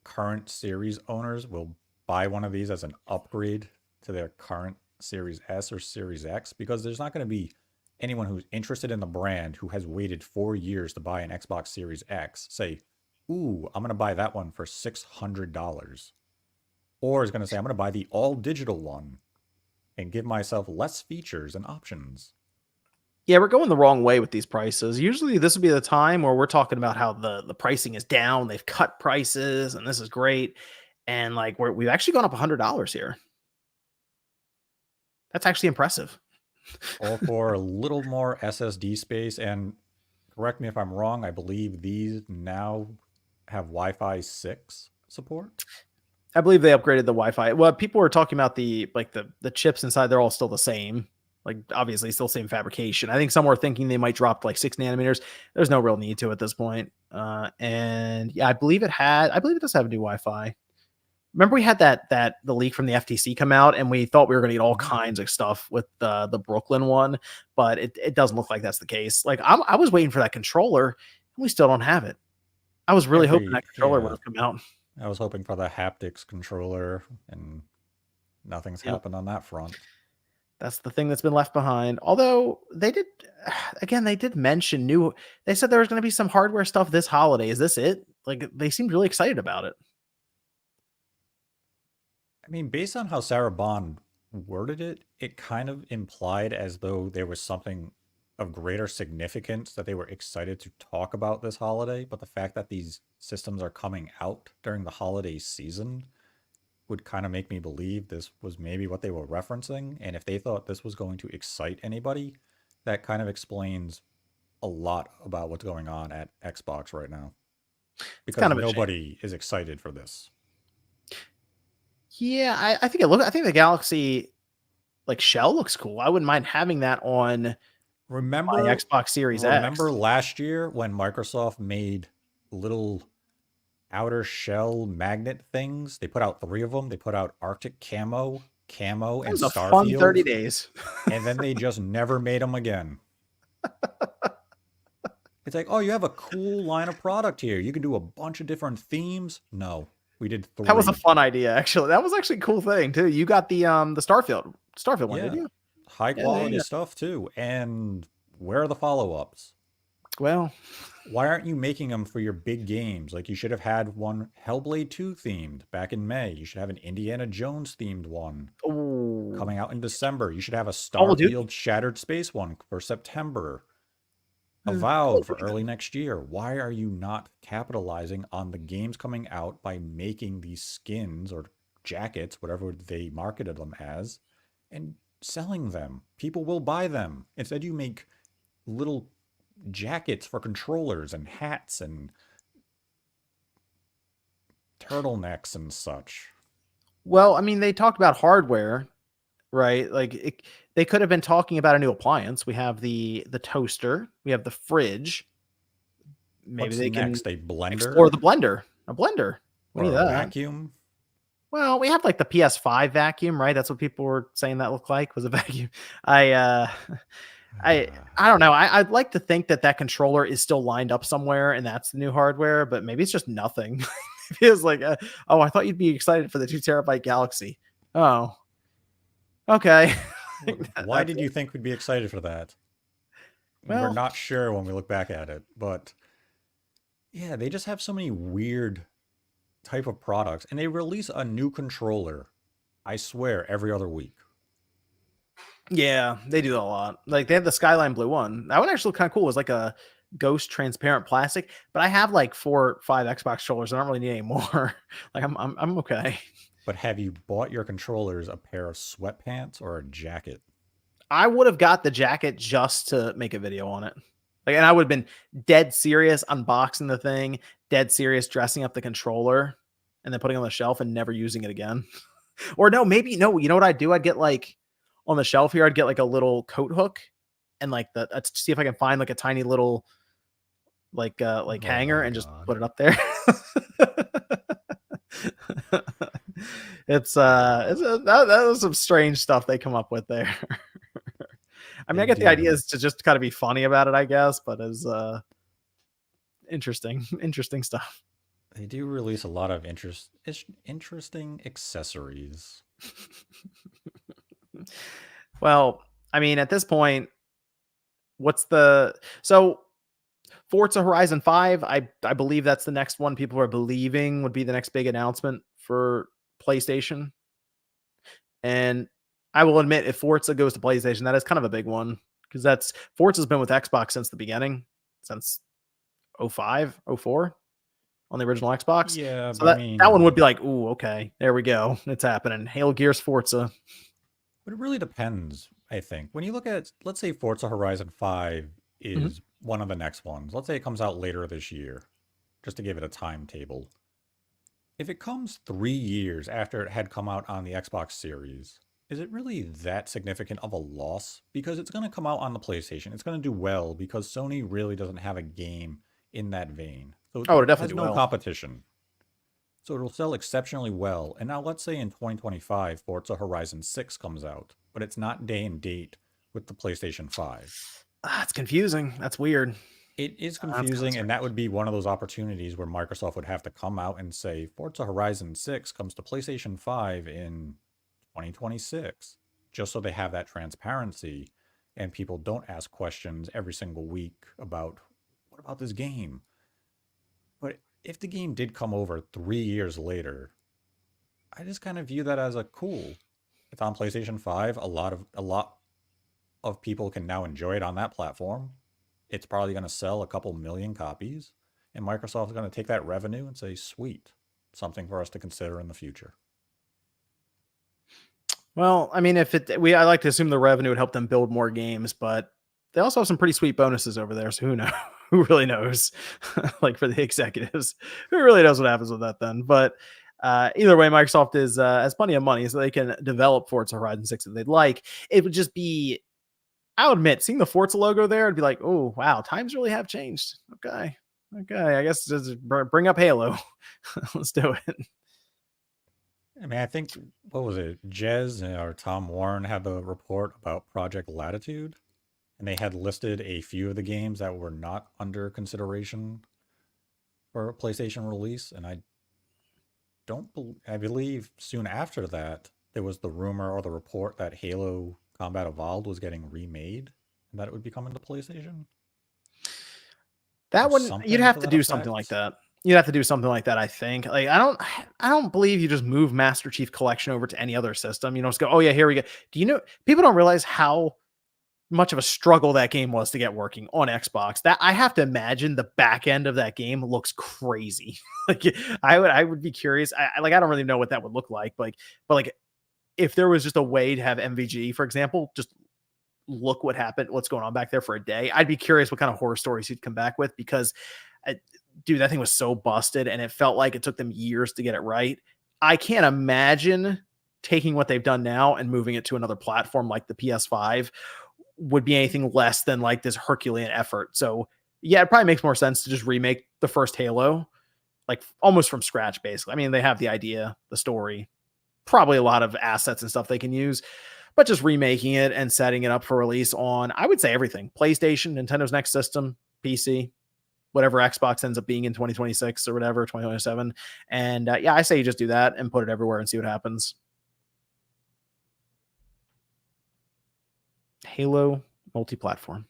current series owners will buy one of these as an upgrade to their current Series S or Series X, because there's not going to be anyone who's interested in the brand who has waited 4 years to buy an Xbox Series X say, ooh, I'm going to buy that one for $600. Or is going to say, I'm going to buy the all digital one and give myself less features and options. Yeah, we're going the wrong way with these prices. Usually this would be the time where we're talking about how the pricing is down. They've cut prices and this is great. And like we've actually gone up $100 here. That's actually impressive. All for a little more SSD space. And correct me if I'm wrong, I believe these now have Wi-Fi 6 support. I believe they upgraded the Wi-Fi. Well, people were talking about the chips inside, they're all still the same. Like obviously still same fabrication. I think some were thinking they might drop to like 6 nanometers. There's no real need to at this point. And yeah, I believe it does have new Wi-Fi. Remember we had the leak from the FTC come out, and we thought we were going to get all Mhm. kinds of stuff with the Brooklyn one, but it doesn't look like that's the case. Like I was waiting for that controller, and we still don't have it. I was really hoping that controller would Yeah, have come out. I was hoping for the haptics controller, and nothing's Yep. happened on that front. That's the thing that's been left behind. Although they did, again, they did mention new. They said there was going to be some hardware stuff this holiday. Is this it? Like they seemed really excited about it. I mean, based on how Sarah Bond worded it, it kind of implied as though there was something of greater significance that they were excited to talk about this holiday. But the fact that these systems are coming out during the holiday season would kind of make me believe this was maybe what they were referencing. And if they thought this was going to excite anybody, that kind of explains a lot about what's going on at Xbox right now. It's Because kind of a shame. nobody is excited for this. Yeah, I think I think the Galaxy like shell looks cool. I wouldn't mind having that on my Remember Xbox Series remember X. last year when Microsoft made little outer shell magnet things? They put out 3 of them. They put out Arctic Camo, That and was a fun 30 Starfield, days. and then they just never made them again. It's like, "Oh, you have a cool line of product here. You can do a bunch of different themes." No, we did That was a 3. fun idea, actually. That was actually a cool thing too. You got the Starfield one, did Yeah, you? high Yeah, there you quality go. stuff too. And where are the follow-ups? Well, Why aren't you making them for your big games? Like you should have had one Hellblade 2 themed back in May. You should have an Indiana Jones themed one oh, coming out in December. You should have a Call of Duty. Starfield Shattered Space one for September. Call Avowed of for Duty. early next year. Why are you not capitalizing on the games coming out by making these skins or jackets, whatever they marketed them as, and selling them? People will buy them. Instead, you make little jackets for controllers and hats and turtlenecks and such. Well, I mean, they talked about hardware, right? They could have been talking about a new appliance. We have the toaster, we have the fridge. Maybe What's they can next? A blender explore the blender. A blender. We need or a that. vacuum? Well, we have like the PS5 vacuum, right? That's what people were saying that looked like was a vacuum. I I don't know. I'd like to think that that controller is still lined up somewhere, and that's the new hardware. But maybe it's just nothing. It feels like, oh, I thought you'd be excited for the 2 terabyte Galaxy. Oh, okay. Why That's did it. you think we'd be excited for that? We're Well, not sure when we look back at it, but yeah, they just have so many weird type of products, and they release a new controller, I swear, every other week. yeah, they do that a lot. Like they have the Skyline Blue one. That one actually looked kind of cool. It was like a ghost transparent plastic. But I have like 4 or 5 Xbox controllers. I don't really need any more. Like I'm okay. But have you bought your controllers a pair of sweatpants or a jacket? I would have got the jacket just to make a video on it. Like, and I would have been dead serious unboxing the thing, dead serious dressing up the controller, and then putting it on the shelf and never using it again. Or no, maybe no. You know what I'd do? I'd get like on the shelf here. I'd get like a little coat hook and like see if I can find like a tiny little like Oh hanger my and just god. put it up there. That was some strange stuff they come up with there. I mean, They I get the idea do. is to just kind of be funny about it, I guess, but as interesting, interesting stuff. They do release a lot of interesting accessories. Well, I mean, at this point, what's the so Forza Horizon 5? I believe that's the next one people are believing would be the next big announcement for PlayStation. And I will admit, if Forza goes to PlayStation, that is kind of a big one because that's Forza's been with Xbox since the beginning, since 05, 04 on the original Xbox. Yeah, So but I that mean, one would be like, ooh, okay, there we go, it's happening. Halo Gears Forza. but it really depends, I think. When you look at, let's say Forza Horizon 5 Mhm. is one of the next ones. Let's say it comes out later this year, just to give it a timetable. If it comes 3 years after it had come out on the Xbox Series, Is it really that significant of a loss? Because it's going to come out on the PlayStation. It's going to do well because Sony really doesn't have a game in that vein. So Oh, it'll it definitely has do no well. competition. So it'll sell exceptionally well. And now let's say in 2025, Forza Horizon 6 comes out, but it's not day and date with the PlayStation 5. It's confusing. That's weird. It is That's kind of confusing, and that strange. would be one of those opportunities where Microsoft would have to come out and say Forza Horizon 6 comes to PlayStation 5 in 2026, just so they have that transparency and people don't ask questions every single week about what about this game? But if the game did come over 3 years later, I just kind of view that as a cool. It's on PlayStation 5. A lot of people can now enjoy it on that platform. It's probably going to sell a couple million copies, and Microsoft's going to take that revenue and say, "Sweet, something for us to consider in the future." Well, I mean, I like to assume the revenue would help them build more games, but they also have some pretty sweet bonuses over there. So who knows? Who really knows? Like for the executives, who really knows what happens with that then? But either way, Microsoft has plenty of money, so they can develop Forza Horizon 6 if they'd like. It would just be, I'll admit, seeing the Forza logo there, I'd be like, oh wow, times really have changed. Okay, I guess just bring up Halo. Let's do it. I mean, I think, what was it? Jez or Tom Warren had the report about Project Latitude, and they had listed a few of the games that were not under consideration for a PlayStation release. And I believe soon after that, there was the rumor or the report that Halo Combat Evolved was getting remade and that it would be coming to PlayStation or That wouldn't You'd something have to to that do something like effect. that. You'd have to do something like that, I think. Like I don't believe you just move Master Chief Collection over to any other system. You know, just go, oh yeah, here we go. Do you know people don't realize how much of a struggle that game was to get working on Xbox? That I have to imagine the back end of that game looks crazy. Like I would be curious. I don't really know what that would look like, but if there was just a way to have MVG, for example, just look what happened, what's going on back there for a day. I'd be curious what kind of horror stories he'd come back with because, I, dude, that thing was so busted and it felt like it took them years to get it right. I can't imagine taking what they've done now and moving it to another platform like the PS5 would be anything less than like this Herculean effort. So, yeah, it probably makes more sense to just remake the first Halo, like almost from scratch, basically. I mean, they have the idea, the story, probably a lot of assets and stuff they can use, but just remaking it and setting it up for release on, I would say everything: PlayStation, Nintendo's next system, PC, whatever Xbox ends up being in 2026 or whatever, 2027. And yeah, I say you just do that and put it everywhere and see what happens. Halo multi-platform.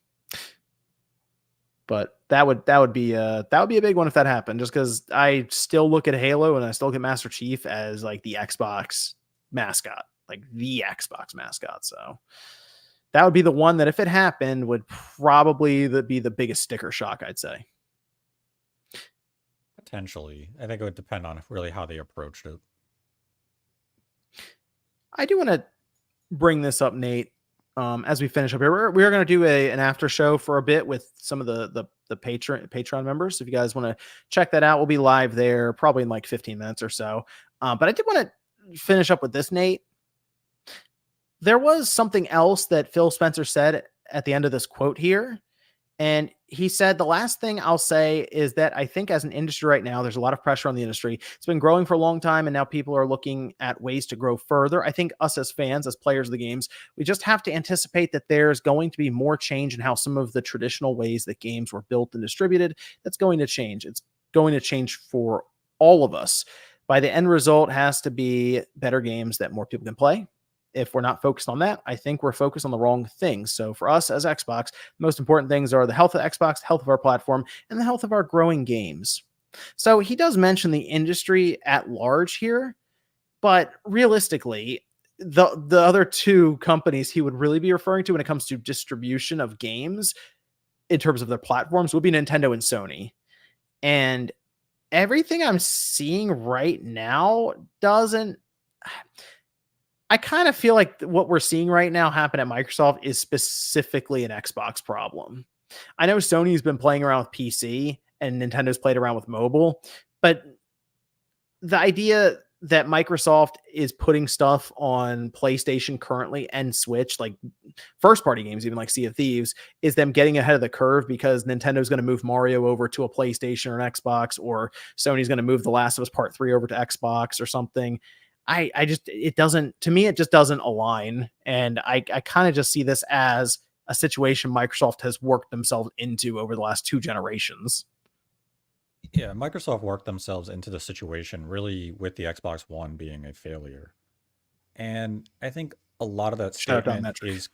But that would be a big one if that happened, just because I still look at Halo and I still look at Master Chief as like the Xbox mascot, like the Xbox mascot. So that would be the one that if it happened would probably be the biggest sticker shock, I'd say. Potentially. I think it would depend on really how they approached it. I do want to bring this up, Nate. As we finish up here, we're going to do an after show for a bit with some of the Patreon members. If you guys want to check that out, we'll be live there probably in like 15 minutes or so. But I did want to finish up with this, Nate. There was something else that Phil Spencer said at the end of this quote here. And he said, the last thing I'll say is that I think as an industry right now, there's a lot of pressure on the industry. It's been growing for a long time, and now people are looking at ways to grow further. I think us as fans, as players of the games, we just have to anticipate that there's going to be more change in how some of the traditional ways that games were built and distributed. That's going to change. It's going to change for all of us. By the end result has to be better games that more people can play. If we're not focused on that, I think we're focused on the wrong things. So for us as Xbox, the most important things are the health of Xbox, health of our platform, and the health of our growing games. So he does mention the industry at large here, but realistically, the other two companies he would really be referring to when it comes to distribution of games in terms of their platforms would be Nintendo and Sony. And everything I'm seeing right now doesn't. I kind of feel like what we're seeing right now happen at Microsoft is specifically an Xbox problem. I know Sony's been playing around with PC and Nintendo's played around with mobile, but the idea that Microsoft is putting stuff on PlayStation currently and Switch, like first party games, even like Sea of Thieves, is them getting ahead of the curve because Nintendo's going to move Mario over to a PlayStation or an Xbox, or Sony's going to move The Last of Us Part 3 over to Xbox or something. I just, it doesn't, to me, it just doesn't align. And I kind of just see this as a situation Microsoft has worked themselves into over the last 2 generations. Yeah, Microsoft worked themselves into the situation really with the Xbox One being a failure. And I think a lot of that Shout out to statement Metric. is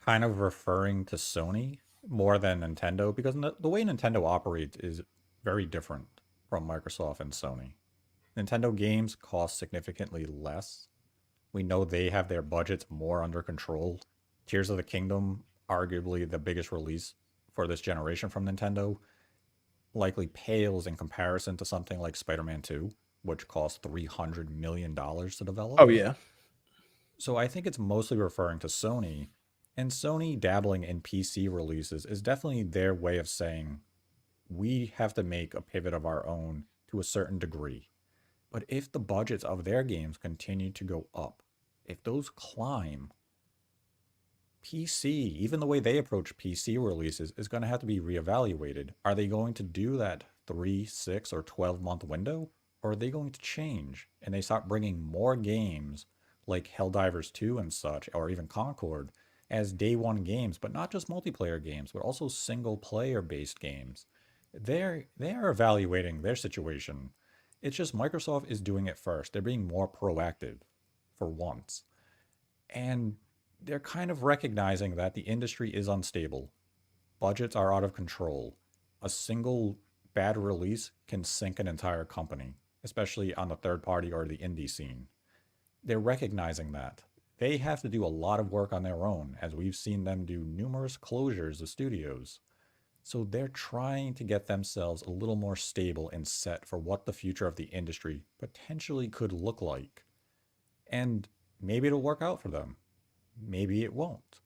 kind of referring to Sony more than Nintendo because the way Nintendo operates is very different from Microsoft and Sony. Nintendo games cost significantly less. We know they have their budgets more under control. Tears of the Kingdom, arguably the biggest release for this generation from Nintendo, likely pales in comparison to something like Spider-Man 2, which cost $300 million to develop. Oh, yeah. So I think it's mostly referring to Sony, and Sony dabbling in PC releases is definitely their way of saying we have to make a pivot of our own to a certain degree. But if the budgets of their games continue to go up, if those climb, PC, even the way they approach PC releases, is going to have to be reevaluated. Are they going to do that 3, 6, or 12-month window? Or are they going to change and they start bringing more games like Helldivers 2 and such, or even Concord, as day one games, but not just multiplayer games, but also single player based games? They are evaluating their situation. It's just Microsoft is doing it first. They're being more proactive for once. And they're kind of recognizing that the industry is unstable. Budgets are out of control. A single bad release can sink an entire company, especially on the third party or the indie scene. They're recognizing that. They have to do a lot of work on their own, as we've seen them do numerous closures of studios. So they're trying to get themselves a little more stable and set for what the future of the industry potentially could look like. And maybe it'll work out for them. Maybe it won't.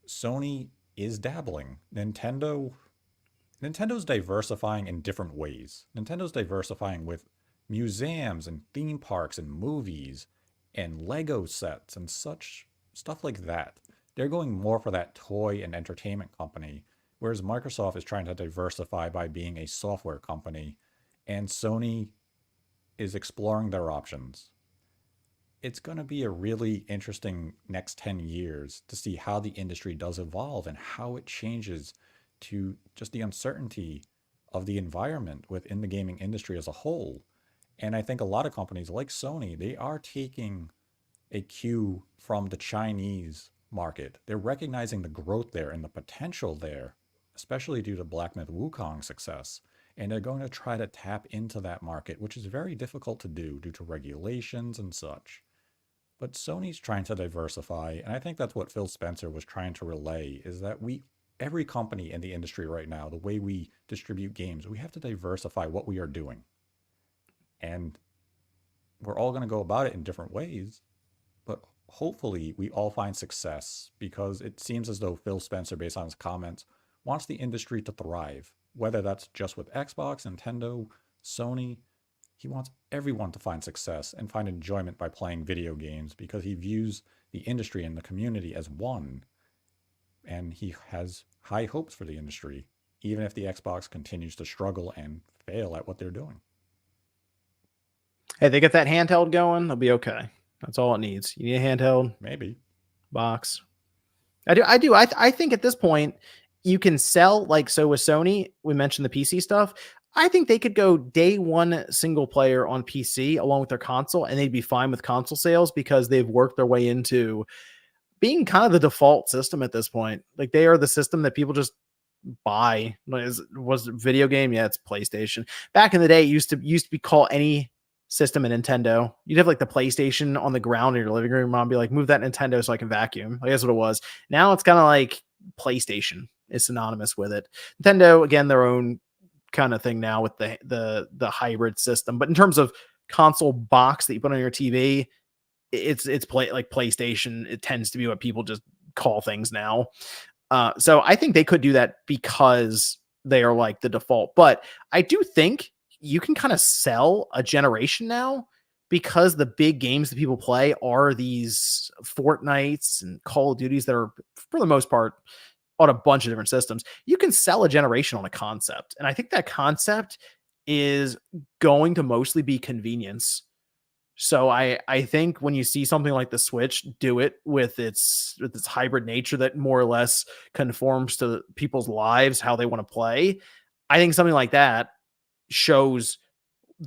Sony is dabbling. Nintendo's diversifying in different ways. Nintendo's diversifying with museums and theme parks and movies and Lego sets and such stuff like that. They're going more for that toy and entertainment company, whereas Microsoft is trying to diversify by being a software company, and Sony is exploring their options. It's going to be a really interesting next 10 years to see how the industry does evolve and how it changes to just the uncertainty of the environment within the gaming industry as a whole. And I think a lot of companies like Sony, they are taking a cue from the Chinese market. They're recognizing the growth there and the potential there, especially due to Black Myth Wukong's success. And they're going to try to tap into that market, which is very difficult to do due to regulations and such. But Sony's trying to diversify, and I think that's what Phil Spencer was trying to relay, is that every company in the industry right now, the way we distribute games, we have to diversify what we are doing. And we're all going to go about it in different ways, but hopefully we all find success, because it seems as though Phil Spencer, based on his comments, wants the industry to thrive, whether that's just with Xbox, Nintendo, Sony. He wants everyone to find success and find enjoyment by playing video games, because he views the industry and the community as one. And he has high hopes for the industry, even if the Xbox continues to struggle and fail at what they're doing. Hey, they get that handheld going, they'll be okay. That's all it needs. You need a handheld Maybe. box. I think at this point you can sell, like, so with Sony, we mentioned the PC stuff. I think they could go day one single player on PC along with their console, and they'd be fine with console sales because they've worked their way into being kind of the default system at this point. Like, they are the system that people just buy. Was it video game? Yeah, it's PlayStation. Back in the day, it used to be call any system a Nintendo. You'd have like the PlayStation on the ground in your living room. Mom be like, move that Nintendo so I can vacuum. Like, that's what it was. Now it's kind of like PlayStation is synonymous with it. Nintendo, again, their own kind of thing now with the hybrid system. But in terms of console box that you put on your TV, it's like PlayStation. It tends to be what people just call things now. So I think they could do that because they are like the default. But I do think you can kind of sell a generation now because the big games that people play are these Fortnites and Call of Duties that are, for the most part, on a bunch of different systems, you can sell a generation on a concept. And I think that concept is going to mostly be convenience. So I think when you see something like the Switch do it with its hybrid nature that more or less conforms to people's lives, how they want to play, I think something like that shows,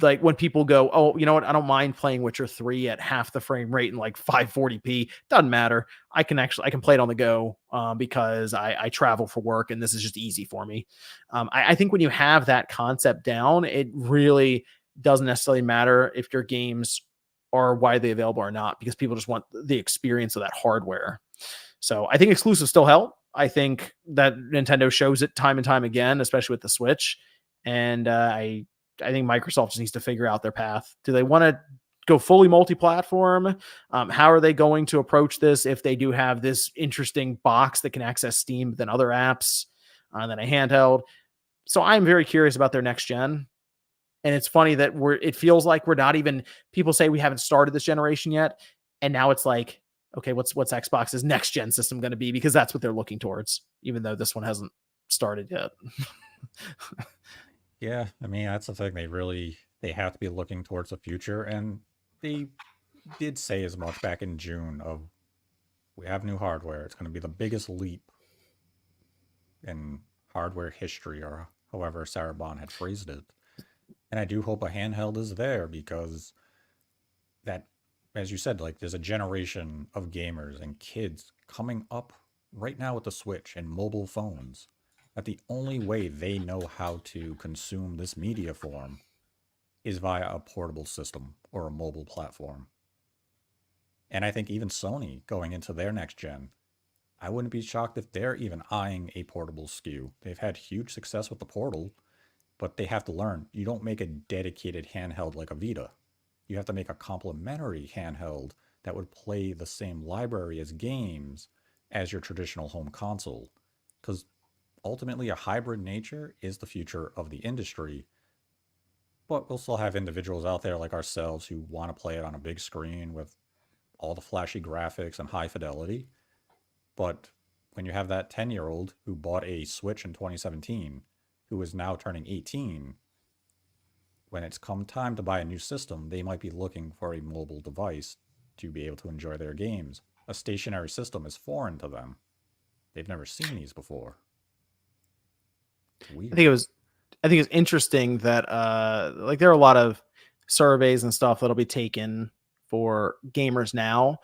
like, when people go, oh, you know what, I don't mind playing Witcher 3 at half the frame rate and like 540p, doesn't matter. I can play it on the go, because I travel for work and this is just easy for me. I think when you have that concept down, it really doesn't necessarily matter if your games are widely available or not, because people just want the experience of that hardware. So I think exclusives still help. I think that Nintendo shows it time and time again, especially with the Switch. And I think Microsoft just needs to figure out their path. Do they want to go fully multi-platform? How are they going to approach this if they do have this interesting box that can access Steam than other apps, and then a handheld? So I'm very curious about their next gen. And it's funny that it feels like we're not even, people say we haven't started this generation yet. And now it's like, okay, what's Xbox's next gen system going to be? Because that's what they're looking towards, even though this one hasn't started yet. Yeah, I mean, that's the thing. They have to be looking towards the future, and they did say as much back in June of we have new hardware. It's going to be the biggest leap in hardware history, or however Sarah Bond had phrased it. And I do hope a handheld is there because that, as you said, like there's a generation of gamers and kids coming up right now with the Switch and mobile phones that the only way they know how to consume this media form is via a portable system or a mobile platform. And I think even Sony going into their next gen, I wouldn't be shocked if they're even eyeing a portable SKU. They've had huge success with the Portal, but they have to learn you don't make a dedicated handheld like a Vita. You have to make a complementary handheld that would play the same library as games as your traditional home console. Because ultimately, a hybrid nature is the future of the industry. But we'll still have individuals out there like ourselves who want to play it on a big screen with all the flashy graphics and high fidelity. But when you have that 10-year-old who bought a Switch in 2017, who is now turning 18, when it's come time to buy a new system, they might be looking for a mobile device to be able to enjoy their games. A stationary system is foreign to them. They've never seen these before. It's weird. I think it's interesting that like there are a lot of surveys and stuff that'll be taken for gamers now.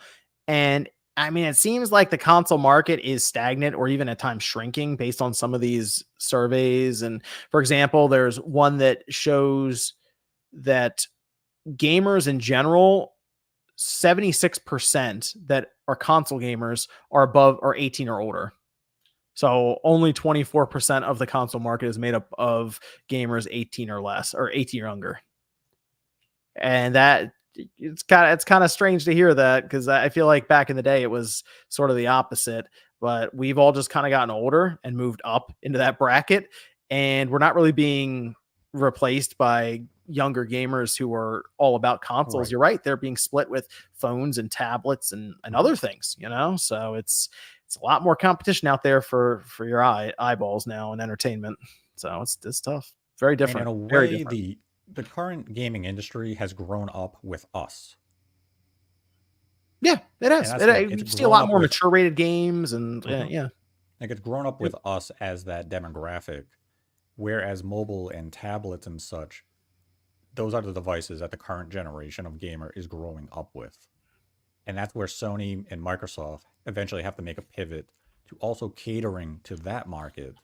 And I mean, it seems like the console market is stagnant or even at times shrinking based on some of these surveys. And for example, there's one that shows that gamers in general, 76% that are console gamers are above or 18 or older. So only 24% of the console market is made up of gamers 18 or less, or 18 or younger. And that it's kind of strange to hear that, because I feel like back in the day it was sort of the opposite. But we've all just kind of gotten older and moved up into that bracket, and we're not really being replaced by younger gamers who are all about consoles. Right. You're right; they're being split with phones and tablets and other things. So it's a lot more competition out there for your eyeballs now and entertainment. So it's tough. Very I mean, in different. a Very way, different. the current gaming industry has grown up with us. Yeah, it And has. that's the thing. It's You see a grown lot up more with mature rated games, and Mhm. yeah. Like it's grown up Yep. with us as that demographic, whereas mobile and tablets and such, those are the devices that the current generation of gamer is growing up with. And that's where Sony and Microsoft eventually have to make a pivot to also catering to that market.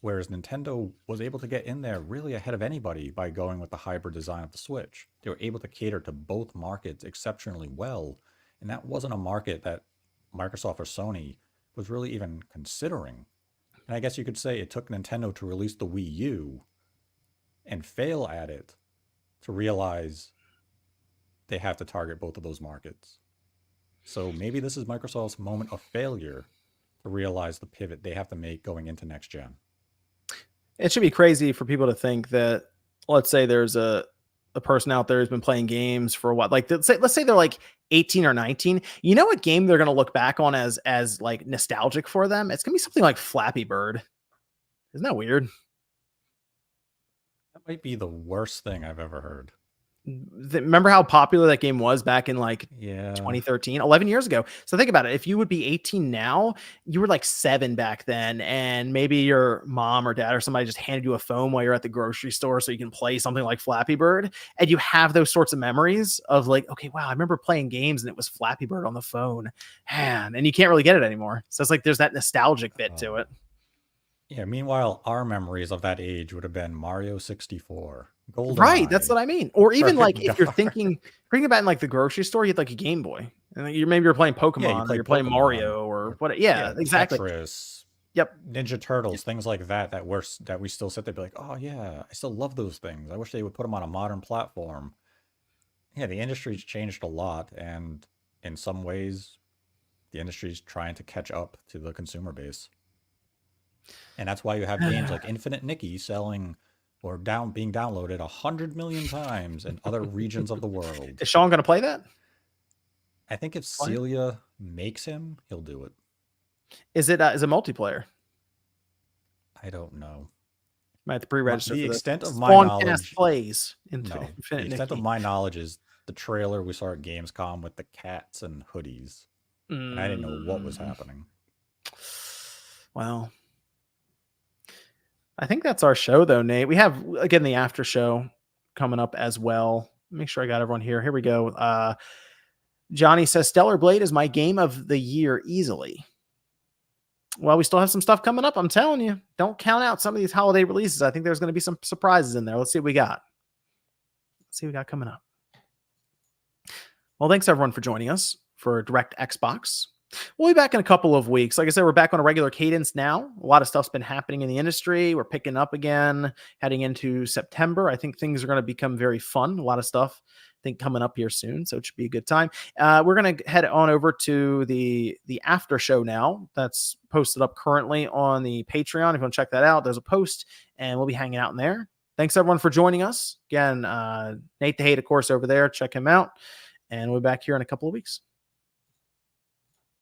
Whereas Nintendo was able to get in there really ahead of anybody by going with the hybrid design of the Switch. They were able to cater to both markets exceptionally well. And that wasn't a market that Microsoft or Sony was really even considering. And I guess you could say it took Nintendo to release the Wii U and fail at it to realize they have to target both of those markets. So maybe this is Microsoft's moment of failure to realize the pivot they have to make going into next gen. It should be crazy for people to think that, let's say there's a a person out there who's been playing games for what, like let's say they're like 18 or 19. You know what game they're going to look back on as like nostalgic for them? It's going to be something like Flappy Bird. Isn't that weird? That might be the worst thing I've ever heard. Remember how popular that game was back in like Yeah. 2013, 11 years ago. So think about it. If you would be 18 now, you were like 7 back then. And maybe your mom or dad or somebody just handed you a phone while you're at the grocery store so you can play something like Flappy Bird. And you have those sorts of memories of like, okay, wow, I remember playing games and it was Flappy Bird on the phone. Man, and you can't really get it anymore. So it's like there's that nostalgic bit to it. Yeah, meanwhile, our memories of that age would have been Mario 64, Right, that's GoldenEye, what I mean. Or even like Perfect if you're Dark. thinking about in like the grocery store, you had like a Game Boy, and then maybe you're playing Yeah, you Pokemon or play you're playing Pokemon Mario or or what. Yeah, yeah, exactly. Tetris, Yep. Ninja Turtles, things like that that we still sit there and be like, "Oh yeah, I still love those things. I wish they would put them on a modern platform." Yeah, the industry's changed a lot, and in some ways, the industry's trying to catch up to the consumer base. And that's why you have games like Infinite Nikki selling or being downloaded 100 million times in other regions of the world. Is Sean going to play that? I think if Play it? Celia makes him, he'll do it. Is it multiplayer? I don't know. Might have to pre-register The for this. extent of my Spawncast knowledge, plays no. The Infinite extent of Nikki. my knowledge is the trailer we saw at Gamescom with the cats and hoodies. And I didn't know what was happening. Well, I think that's our show, though, Nate. We have, again, the after show coming up as well. Make sure I got everyone here. Here we go. Johnny says, Stellar Blade is my game of the year easily. Well, we still have some stuff coming up. I'm telling you, don't count out some of these holiday releases. I think there's going to be some surprises in there. Let's see what we got. Let's see what we got coming up. Well, thanks everyone for joining us for Direct Xbox. We'll be back in a couple of weeks. Like I said, we're back on a regular cadence now. A lot of stuff's been happening in the industry. We're picking up again, heading into September. I think things are going to become very fun. A lot of stuff, I think, coming up here soon, so it should be a good time. We're going to head on over to the after show now. That's posted up currently on the Patreon. If you want to check that out, there's a post, and we'll be hanging out in there. Thanks everyone for joining us. Again, Nate the Hate, of course, over there. Check him out, and we'll be back here in a couple of weeks.